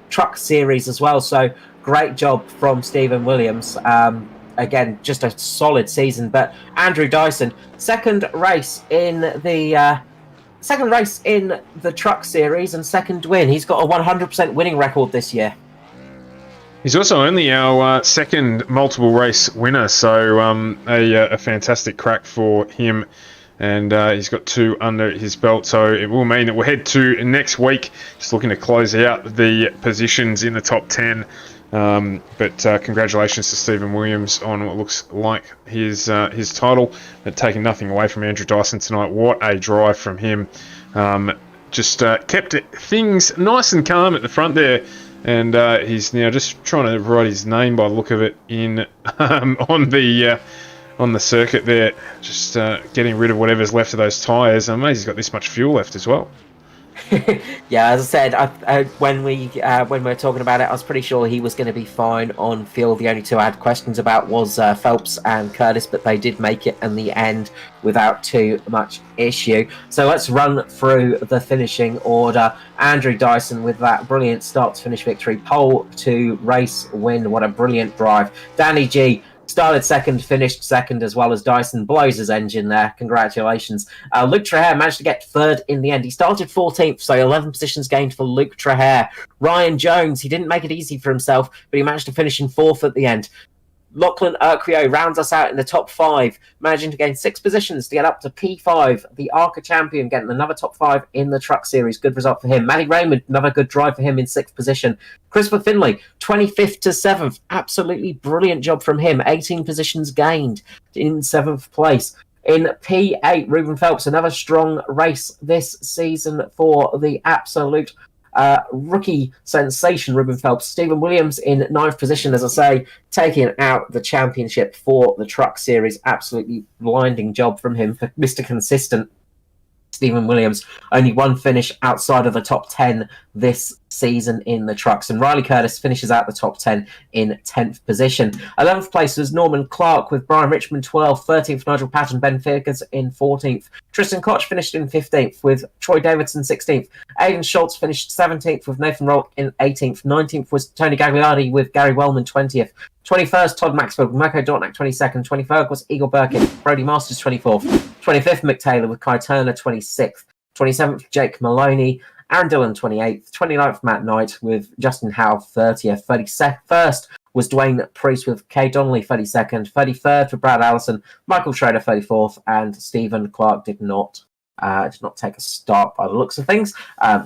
truck series as well. So great job from Stephen Williams. Again, just a solid season. But Andrew Dyson, second race in the truck series and second win. He's got a 100% winning record this year. He's also only our second multiple race winner, so a fantastic crack for him. And he's got 2 under his belt, so it will mean that we'll head to next week, just looking to close out the positions in the top 10. But congratulations to Stephen Williams on what looks like his title, but taking nothing away from Andrew Dyson tonight. What a drive from him. Just kept things nice and calm at the front there, and he's now just trying to write his name by the look of it in on the circuit there, just getting rid of whatever's left of those tyres. I'm amazed he's got this much fuel left as well. Yeah, as I said, when we were talking about it, I was pretty sure he was going to be fine on fuel. The only 2 I had questions about was Phelps and Curtis, but they did make it in the end without too much issue. So let's run through the finishing order. Andrew Dyson with that brilliant start to finish victory, pole to race win. What a brilliant drive. Danny G started second, finished second, as well as Dyson blows his engine there. Congratulations. Luke Traher managed to get third in the end. He started 14th, so 11 positions gained for Luke Traher. Ryan Jones, he didn't make it easy for himself, but he managed to finish in 4th at the end. Lachlan Urquio rounds us out in the top 5, managing to gain 6 positions to get up to P5. The ARCA champion getting another top 5 in the truck series. Good result for him. Matty Raymond, another good drive for him in 6th position. Christopher Finley, 25th to 7th. Absolutely brilliant job from him. 18 positions gained in 7th place. In P8, Ruben Phelps, another strong race this season for the absolute rookie sensation, Ruben Phelps. Stephen Williams in 9th position, as I say, taking out the championship for the truck series. Absolutely blinding job from him for Mr. Consistent. Stephen Williams, only 1 finish outside of the top 10 this season in the trucks. And Riley Curtis finishes out the top 10 in 10th position. 11th place was Norman Clark with Brian Richmond 12th, 13th Nigel Patton, Ben Figgers in 14th. Tristan Koch finished in 15th with Troy Davidson 16th. Aidan Schultz finished 17th with Nathan Rolk in 18th. 19th was Tony Gagliardi with Gary Wellman 20th. 21st, Todd Maxfield with Mirko Dortnack 22nd. 23rd was Eagle Birkin, Brody Masters 24th. 25th, Mick Taylor with Kai Turner 26th. 27th, Jake Maloney. Aaron Dillon 28th. 29th, Matt Knight with Justin Howe 30th. 31st was Dwayne Priest with Kay Donnelly 32nd. 33rd for Brad Allison. Michael Schrader 34th. And Stephen Clark did not take a start by the looks of things.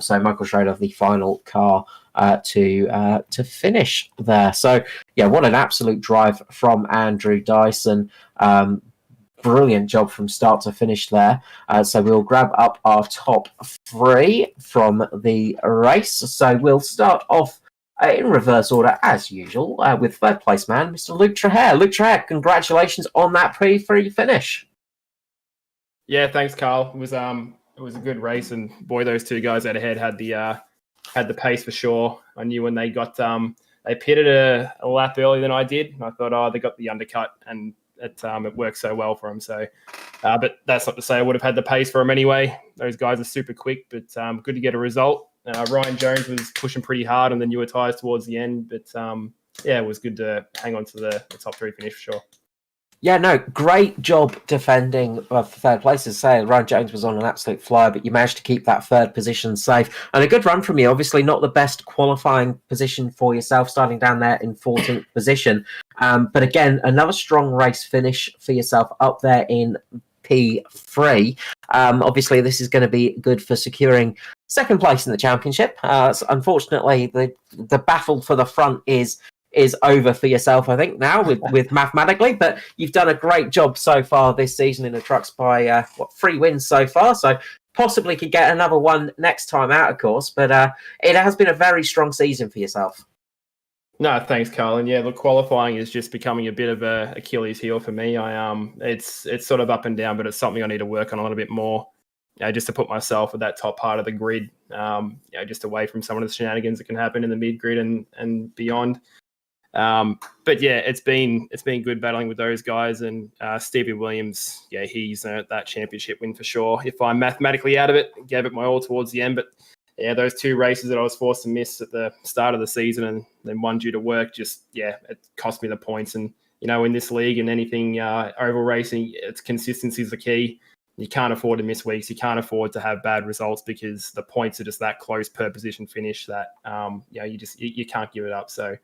So Michael Schrader, the final car to finish there. So yeah, what an absolute drive from Andrew Dyson. Brilliant job from start to finish there. So we'll grab up our top 3 from the race. So we'll start off in reverse order as usual with third place man, Mr. Luke Traher. Luke Traher, congratulations on that P3 finish. Yeah, thanks, Carl. It was a good race, and boy, those 2 guys out ahead had the pace for sure. I knew when they got they pitted a lap earlier than I did. And I thought, they got the undercut, and it worked so well for them. So, but that's not to say I would have had the pace for them anyway. Those guys are super quick, but good to get a result. Ryan Jones was pushing pretty hard on the newer tyres towards the end, but yeah, it was good to hang on to the top 3 finish for sure. Yeah, no, great job defending for third place. As I say, Ryan Jones was on an absolute flyer, but you managed to keep that third position safe. And a good run from you. Obviously not the best qualifying position for yourself, starting down there in 14th position. But again, another strong race finish for yourself up there in P3. Obviously, this is going to be good for securing second place in the championship. So unfortunately, the battle for the front is over for yourself, I think, now with mathematically, but you've done a great job so far this season in the trucks by 3 wins so far, so possibly could get another one next time out, of course, but it has been a very strong season for yourself. No, thanks, Carl. And yeah, look, qualifying is just becoming a bit of a Achilles heel for me. It's sort of up and down, but it's something I need to work on a little bit more, just to put myself at that top part of the grid, just away from some of the shenanigans that can happen in the mid grid and beyond. But yeah, it's been good battling with those guys, and Stevie Williams, yeah, he's earned that championship win for sure. If I'm mathematically out of it, gave it my all towards the end, but yeah, those 2 races that I was forced to miss at the start of the season and then one due to work, it cost me the points. And in this league and anything oval racing, it's consistency is the key. You can't afford to miss weeks. You can't afford to have bad results because the points are just that close per position finish that you can't give it up. So.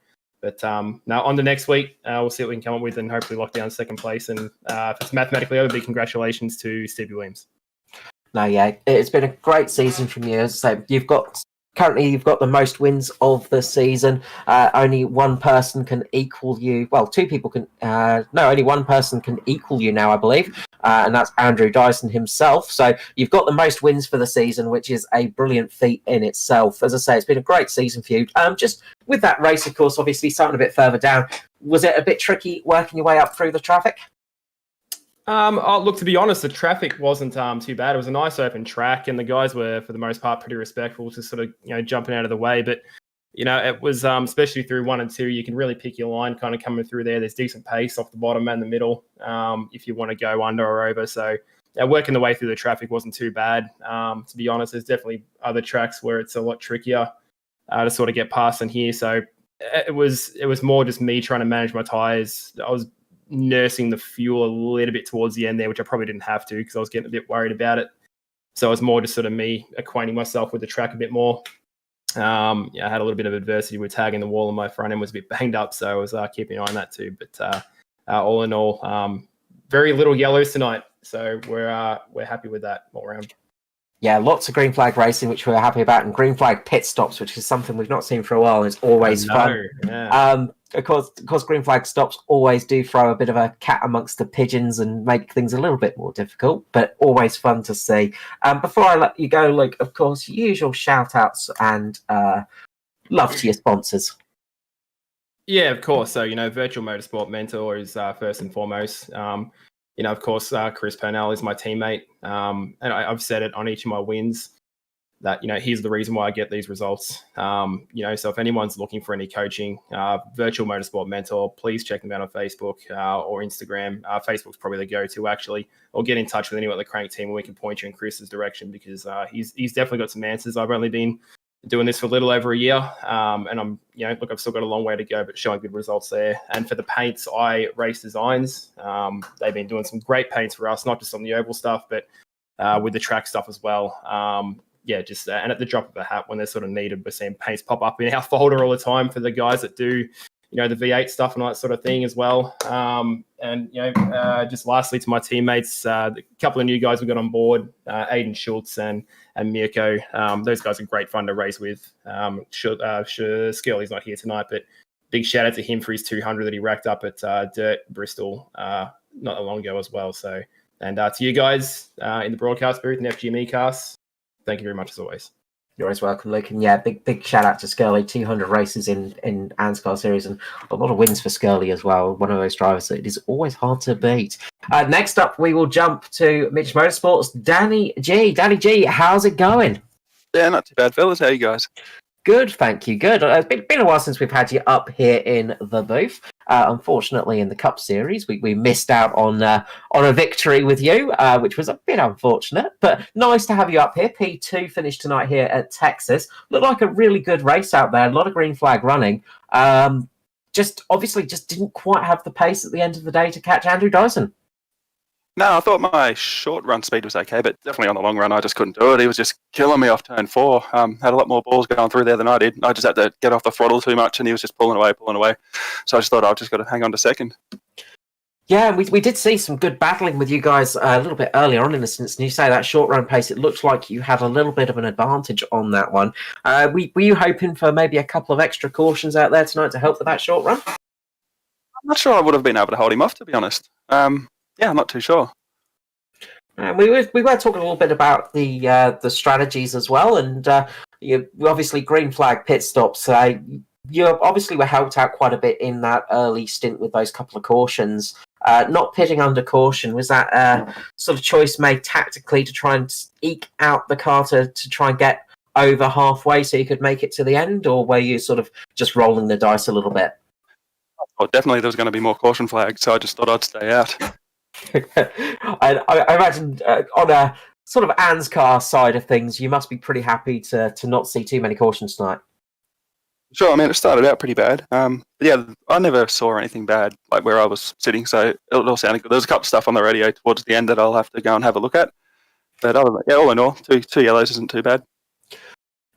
But now on to next week, we'll see what we can come up with and hopefully lock down second place. And if it's mathematically over, big congratulations to Stevie Williams. No, yeah, it's been a great season from you. As I say, you've got the most wins of the season. Only one person can equal you. Well, 2 people can. Only one person can equal you now, I believe, and that's Andrew Dyson himself. So you've got the most wins for the season, which is a brilliant feat in itself. As I say, it's been a great season for you. Just with that race, of course, obviously starting a bit further down, was it a bit tricky working your way up through the traffic? Look, to be honest, the traffic wasn't too bad. It was a nice open track, and the guys were, for the most part, pretty respectful to sort of jumping out of the way. But it was especially through 1 and 2, you can really pick your line kind of coming through there. There's decent pace off the bottom and the middle if you want to go under or over. So working the way through the traffic wasn't too bad. To be honest, there's definitely other tracks where it's a lot trickier to sort of get past in here. So it was more just me trying to manage my tires. I was nursing the fuel a little bit towards the end there, which I probably didn't have to because I was getting a bit worried about it. So it was more just sort of me acquainting myself with the track a bit more. I had a little bit of adversity with tagging the wall, and my front end was a bit banged up, so I was keeping an eye on that too. But all in all, very little yellows tonight, so we're happy with that all around. Yeah, lots of green flag racing, which we're happy about, and green flag pit stops, which is something we've not seen for a while, and it's always fun. Yeah. Of course, green flag stops always do throw a bit of a cat amongst the pigeons and make things a little bit more difficult, but always fun to see. Before I let you go, Luke, of course, usual shout-outs and love to your sponsors. Yeah, of course. So, Virtual Motorsport Mentor is first and foremost. Of course, Chris Purnell is my teammate. And I've said it on each of my wins that, he's the reason why I get these results. So if anyone's looking for any coaching, Virtual Motorsport Mentor, please check them out on Facebook or Instagram. Facebook's probably the go-to, actually. Or get in touch with anyone at the Crank team and we can point you in Chris's direction because he's definitely got some answers. I've only been doing this for a little over a year. And I'm, I've still got a long way to go, but showing good results there. And for the paints, I Race Designs. They've been doing some great paints for us, not just on the oval stuff, but with the track stuff as well. And at the drop of a hat when they're sort of needed, we're seeing paints pop up in our folder all the time for the guys that do, the V8 stuff and all that sort of thing as well. Just lastly to my teammates, the couple of new guys we got on board, Aiden Schultz and Mirko. Those guys are great fun to race with. Skirley's not here tonight, but big shout out to him for his 200 that he racked up at Dirt Bristol not that long ago as well. So, and to you guys in the broadcast booth and FGME cast, thank you very much as always. You're always welcome, Luke. And yeah, big shout out to Skirley. 200 races in ANZCAR series and a lot of wins for Skirley as well. One of those drivers that it is always hard to beat. Next up, we will jump to Mitch Motorsports. Danny G. Danny G, how's it going? Yeah, not too bad, fellas. How are you guys? Good, thank you. Good. It's been a while since we've had you up here in the booth. Unfortunately, in the Cup Series, we missed out on a victory with you, which was a bit unfortunate. But nice to have you up here. P2 finished tonight here at Texas. Looked like a really good race out there. A lot of green flag running. Just didn't quite have the pace at the end of the day to catch Andrew Dyson. No, I thought my short run speed was okay, but definitely on the long run, I just couldn't do it. He was just killing me off turn 4. Had a lot more balls going through there than I did. I just had to get off the throttle too much, and he was just pulling away. So I just thought I've just got to hang on to second. Yeah, we did see some good battling with you guys a little bit earlier on in the season. You say that short run pace, it looks like you had a little bit of an advantage on that one. Were you hoping for maybe a couple of extra cautions out there tonight to help with that short run? I'm not sure I would have been able to hold him off, to be honest. Yeah, I'm not too sure. We were talking a little bit about the strategies as well, and you obviously green flag pit stops. You obviously were helped out quite a bit in that early stint with those couple of cautions. Not pitting under caution, was that sort of choice made tactically to try and eke out the car to try and get over halfway so you could make it to the end, or were you sort of just rolling the dice a little bit? thought definitely there was going to be more caution flags, so I just thought I'd stay out. I imagine on a sort of ANZCAR side of things, you must be pretty happy to not see too many cautions tonight. Sure, I mean, it started out pretty bad. But yeah, I never saw anything bad like where I was sitting, so it all sounded good. There was a couple of stuff on the radio towards the end that I'll have to go and have a look at. But other than, yeah, all in all, two yellows isn't too bad.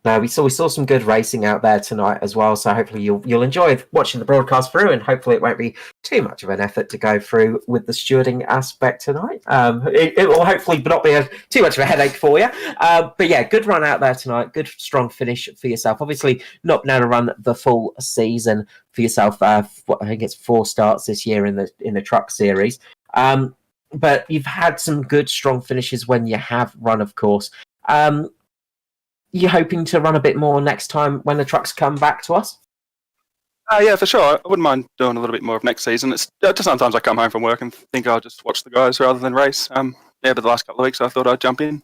No, we saw some good racing out there tonight as well. So hopefully you'll enjoy watching the broadcast through, and hopefully it won't be too much of an effort to go through with the stewarding aspect tonight. It will hopefully not be too much of a headache for you. But yeah, good run out there tonight. Good strong finish for yourself. Obviously not been able to run the full season for yourself. I think it's 4 starts this year in the truck series. But you've had some good strong finishes when you have run, of course. You're hoping to run a bit more next time when the trucks come back to us? Yeah, for sure. I wouldn't mind doing a little bit more of next season. It's just sometimes I come home from work and think I'll just watch the guys rather than race. Yeah, but the last couple of weeks I thought I'd jump in.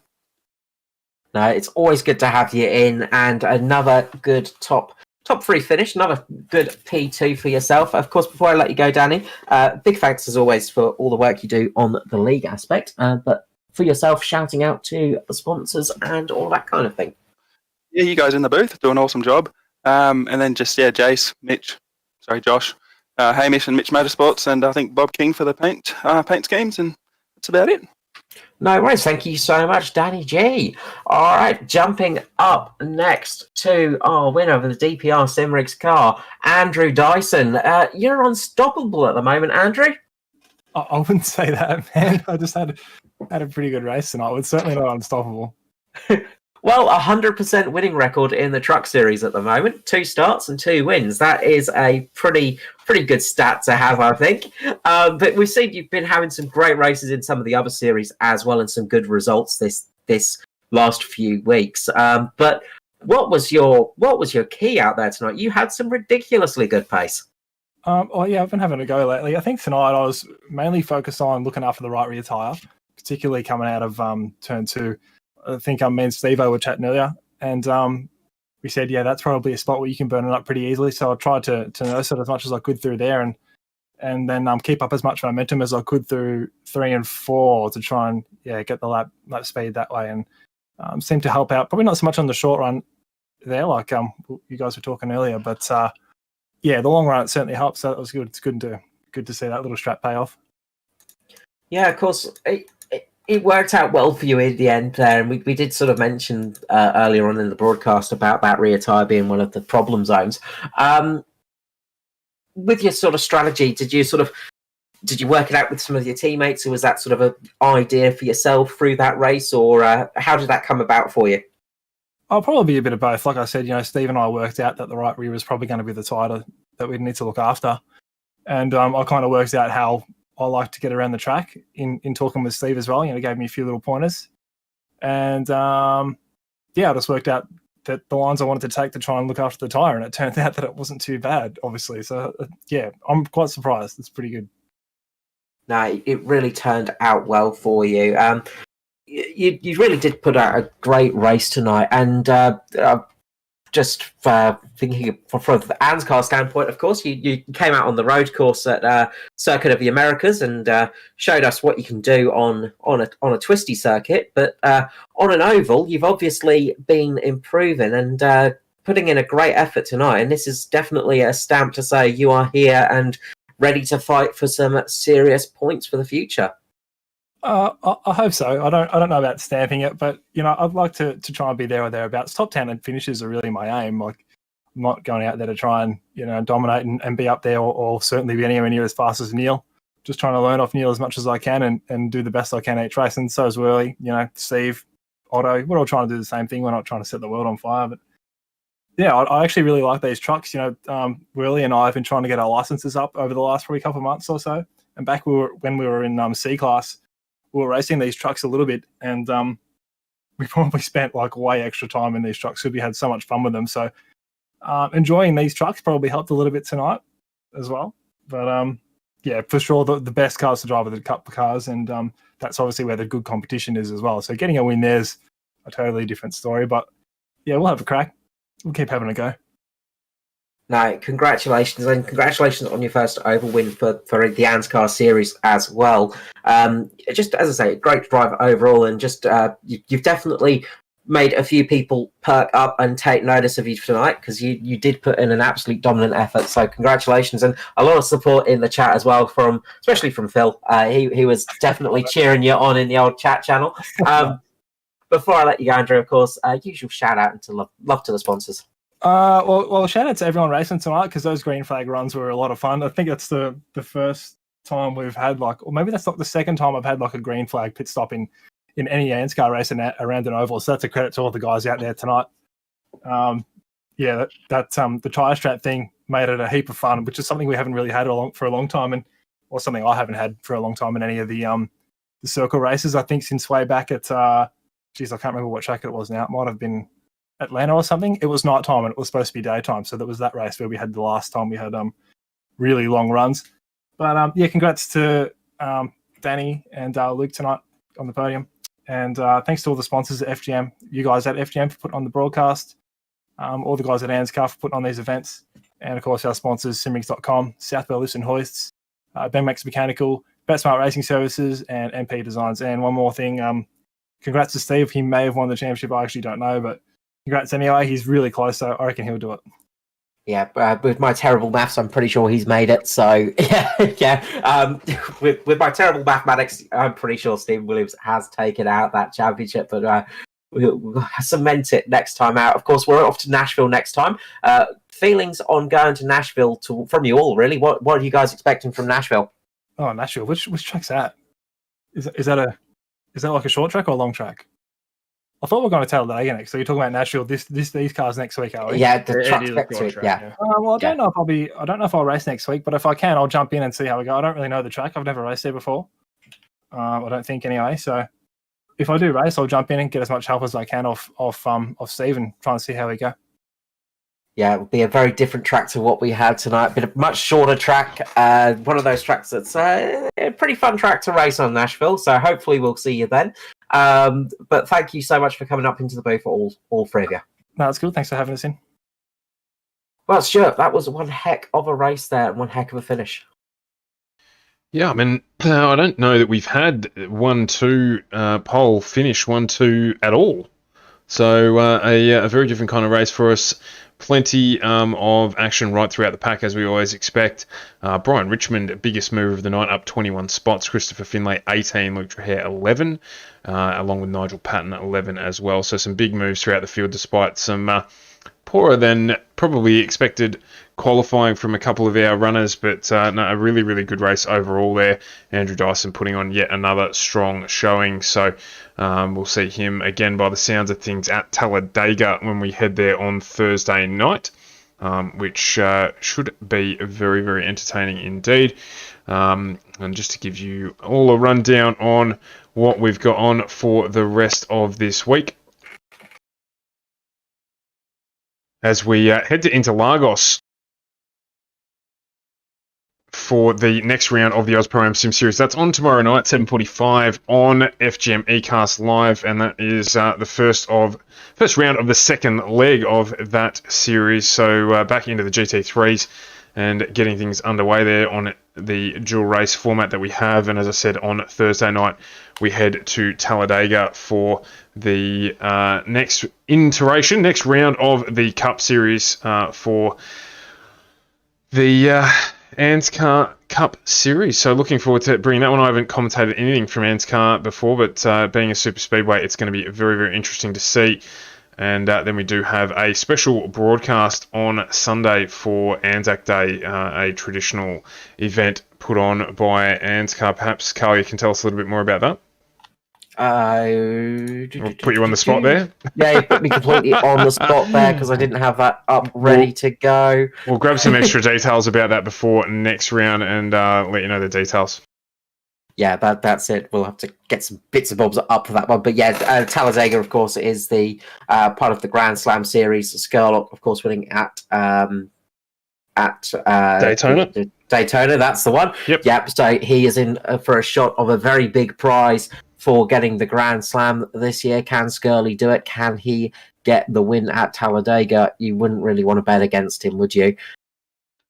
No, it's always good to have you in, and another good top 3 finish, another good P2 for yourself. Of course, before I let you go, Danny, big thanks as always for all the work you do on the league aspect, but for yourself, shouting out to the sponsors and all that kind of thing. Yeah, you guys in the booth do an awesome job. And then just, Josh, Hamish and Mitch Motorsports, and I think Bob King for the paint schemes, and that's about it. No worries. Thank you so much, Danny G. All right, jumping up next to our winner of the DPR Simrigs car, Andrew Dyson. You're unstoppable at the moment, Andrew. I wouldn't say that, man. I just had a pretty good race tonight. It's certainly not unstoppable. Well, 100% winning record in the truck series at the moment. 2 starts and 2 wins. That is a pretty good stat to have, I think. But we've seen you've been having some great races in some of the other series as well, and some good results this last few weeks. But what was your key out there tonight? You had some ridiculously good pace. Well, yeah, I've been having a go lately. I think tonight I was mainly focused on looking after the right rear tyre, particularly coming out of turn 2. I think me and Steve-O were chatting earlier, and we said, yeah, that's probably a spot where you can burn it up pretty easily. So I tried to nurse it as much as I could through there, and then keep up as much momentum as I could through 3 and 4 to try and get the lap speed that way, and seemed to help out. Probably not so much on the short run there, like you guys were talking earlier, but the long run it certainly helps. So that was good. It's good to see that little strap pay off. Yeah, of course. It worked out well for you in the end there, and we did sort of mention earlier on in the broadcast about that rear tyre being one of the problem zones. With your sort of strategy, did you work it out with some of your teammates, or was that sort of an idea for yourself through that race, or how did that come about for you? I'll probably be a bit of both. Like I said, Steve and I worked out that the right rear was probably going to be the tyre that we'd need to look after, and I kind of worked out how I like to get around the track in talking with Steve as well. Gave me a few little pointers. And, I just worked out that the lines I wanted to take to try and look after the tyre, and it turned out that it wasn't too bad, obviously. So, I'm quite surprised. It's pretty good. No, it really turned out well for you. You really did put out a great race tonight, and just thinking from the ANZCAR standpoint, of course, you came out on the road course at Circuit of the Americas and showed us what you can do on a twisty circuit. But on an oval, you've obviously been improving and putting in a great effort tonight. And this is definitely a stamp to say you are here and ready to fight for some serious points for the future. I hope so. I don't know about stamping it, but I'd like to try and be there or thereabouts. Top 10 and finishes are really my aim. Like, I'm not going out there to try and dominate and be up there, or certainly be anywhere near as fast as Neil. Just trying to learn off Neil as much as I can and do the best I can each race. And so is Worley, Steve, Otto. We're all trying to do the same thing. We're not trying to set the world on fire, but I actually really like these trucks. Worley and I have been trying to get our licenses up over the last probably couple of months or so. And back when we were in C class, we were racing these trucks a little bit, and we probably spent way extra time in these trucks because we had so much fun with them. So enjoying these trucks probably helped a little bit tonight as well. But for sure, the best cars to drive are the Cup cars, and that's obviously where the good competition is as well. So getting a win there's a totally different story. But we'll have a crack. We'll keep having a go. No, congratulations, and congratulations on your first oval win for the ANZCAR series as well. Just as I say, great drive overall, and just you've definitely made a few people perk up and take notice of you tonight, because you did put in an absolute dominant effort. So congratulations, and a lot of support in the chat as well, especially from Phil. He was definitely cheering you on in the old chat channel. Before I let you go, Andrew, of course, usual shout out and to love to the sponsors. Well, shout out to everyone racing tonight, because those green flag runs were a lot of fun. I think it's the first time we've had or maybe that's not the second time I've had a green flag pit stop in any ANZCAR racing around an oval. So that's a credit to all the guys out there tonight. The tyre strap thing made it a heap of fun, which is something we haven't really had for a long time, or something I haven't had for a long time in any of the circle races. I think since way back at I can't remember what track it was now. It might have been Atlanta or something. It was nighttime and it was supposed to be daytime, so that was that race where we had the last time we had really long runs. But congrats to Danny and Luke tonight on the podium, and thanks to all the sponsors at FGM, you guys at FGM for putting on the broadcast, all the guys at ANZCAR for putting on these events, and of course our sponsors Simrigs.com, South Bell Lifts and Hoists, Benmax Mechanical, BetSmart Racing Services, and MP Designs. And one more thing, congrats to Steve. He may have won the championship, I actually don't know, but congrats anyway. He's really close, so I reckon he'll do it. Yeah, with my terrible maths, I'm pretty sure he's made it. So, with my terrible mathematics, I'm pretty sure Steve Williams has taken out that championship, but we'll cement it next time out. Of course, we're off to Nashville next time. Feelings on going to Nashville from you all, really? What are you guys expecting from Nashville? Oh, Nashville. Which track's that? Is that like a short track or a long track? I thought we were going to Talladega next. So you're talking about Nashville. These cars next week, are we? Yeah, the trucks next week. Yeah. Well, I don't know if I'll race next week, but if I can, I'll jump in and see how we go. I don't really know the track. I've never raced there before. I don't think anyway. So if I do race, I'll jump in and get as much help as I can off Steve and try and see how we go. Yeah, it will be a very different track to what we had tonight, but a much shorter track. One of those tracks that's a pretty fun track to race on, Nashville. So hopefully we'll see you then. But thank you so much for coming up into the booth for all three of you. No, that's good. Thanks for having us in. Well, Stuart, that was one heck of a race there and one heck of a finish. Yeah, I mean, I don't know that we've had 1-2 pole finish 1-2 at all. So a very different kind of race for us. Plenty of action right throughout the pack, as we always expect. Brian Richmond, biggest mover of the night, up 21 spots. Christopher Finlay, 18. Luke Trahere, 11. Along with Nigel Patton, 11 as well. So some big moves throughout the field, despite some poorer than probably expected qualifying from a couple of our runners. But a really, really good race overall there. Andrew Dyson putting on yet another strong showing. So we'll see him again, by the sounds of things, at Talladega when we head there on Thursday night, which should be very, very entertaining indeed. And just to give you all a rundown on what we've got on for the rest of this week, as we head to Interlagos for the next round of the Oz Pro Am Sim Series. That's on tomorrow night, 7:45 on FGM eCast Live, and that is the first round of the second leg of that series. So back into the GT3s and getting things underway there on the dual race format that we have. And as I said, on Thursday night, we head to Talladega for the next round of the Cup Series for the ANZCAR Cup Series. So looking forward to bringing that one. I haven't commentated anything from ANZCAR before, but being a super speedway, it's going to be very, very interesting to see. And then we do have a special broadcast on Sunday for Anzac Day, a traditional event put on by ANZCAR. Perhaps, Carl, you can tell us a little bit more about that? I'll put you on the spot there. Yeah, you put me completely on the spot there because I didn't have that up ready to go. We'll grab some extra details about that before next round and let you know the details. Yeah, that's it. We'll have to get some bits and bobs up for that one. But yeah, Talladega, of course, is the part of the Grand Slam series. Skurlock, of course, winning at Daytona. Daytona, that's the one. Yep. So he is in for a shot of a very big prize for getting the Grand Slam this year. Can Skirley do it? Can he get the win at Talladega, you wouldn't really want to bet against him, would you?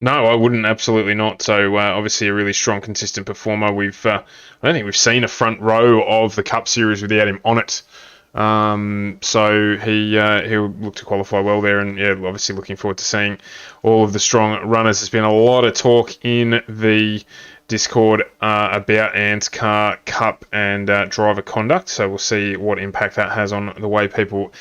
No, I wouldn't. Absolutely not. So obviously a really strong, consistent performer. I don't think we've seen a front row of the Cup Series without him on it. So he'll look to qualify well there, and yeah, obviously looking forward to seeing all of the strong runners. There's been a lot of talk in the Discord about ANZCAR Cup and driver conduct. So we'll see what impact that has on the way people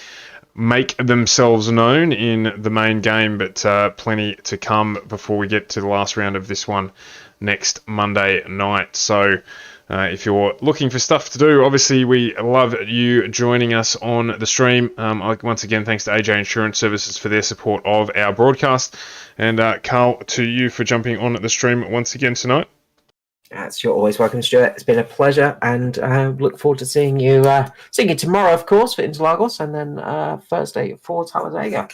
make themselves known in the main game, but plenty to come before we get to the last round of this one next Monday night. So if you're looking for stuff to do, obviously we love you joining us on the stream. Once again, thanks to AJ Insurance Services for their support of our broadcast, and Carl, to you for jumping on the stream once again tonight. You're always welcome, Stuart. It's been a pleasure, and look forward to seeing you tomorrow, of course, for Interlagos, and then Thursday for Talladega.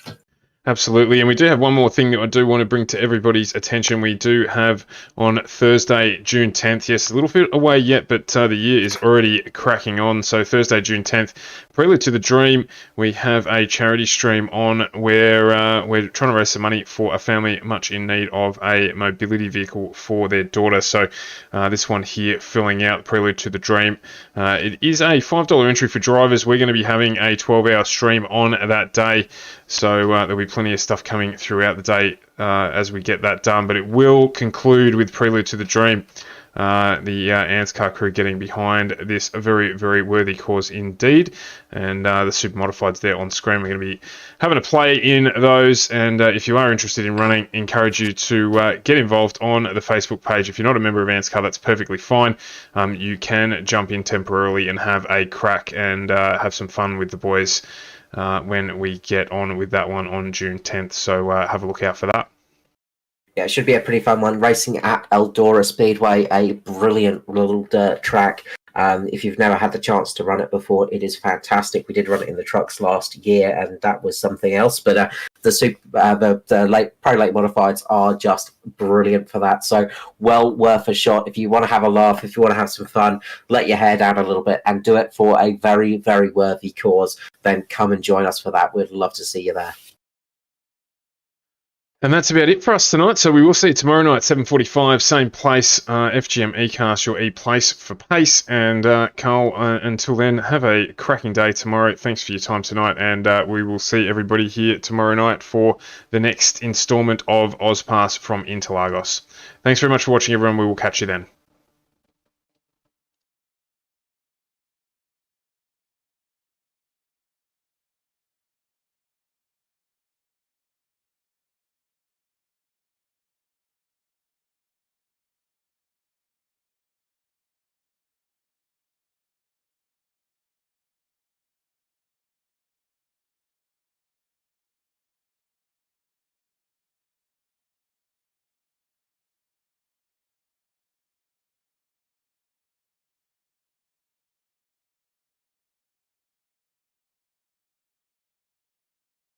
Absolutely, and we do have one more thing that I do want to bring to everybody's attention. We do have on Thursday, June 10th, yes, a little bit away yet, but the year is already cracking on. So Thursday, June 10th, Prelude to the Dream, we have a charity stream on where we're trying to raise some money for a family much in need of a mobility vehicle for their daughter. So this one here filling out Prelude to the Dream. It is a $5 entry for drivers. We're going to be having a 12-hour stream on that day. So there'll be plenty of stuff coming throughout the day as we get that done. But it will conclude with Prelude to the Dream. The ANZCAR crew getting behind this very, very worthy cause indeed. And the Super Modifieds there on screen. We're going to be having a play in those. And if you are interested in running, encourage you to get involved on the Facebook page. If you're not a member of ANZCAR, that's perfectly fine. You can jump in temporarily and have a crack and have some fun with the boys when we get on with that one on June 10th. So have a look out for that. Yeah, it should be a pretty fun one. Racing at Eldora Speedway, a brilliant little dirt track. If you've never had the chance to run it before, it is fantastic. We did run it in the trucks last year, and that was something else. But the late pro late modifieds are just brilliant for that. So well worth a shot. If you want to have a laugh, if you want to have some fun, let your hair down a little bit, and do it for a very, very worthy cause, then come and join us for that. We'd love to see you there. And that's about it for us tonight. So we will see you tomorrow night, 7:45, same place, FGM eCast, your E-Place for pace. And Carl, until then, have a cracking day tomorrow. Thanks for your time tonight. And we will see everybody here tomorrow night for the next instalment of OzPass from Interlagos. Thanks very much for watching, everyone. We will catch you then.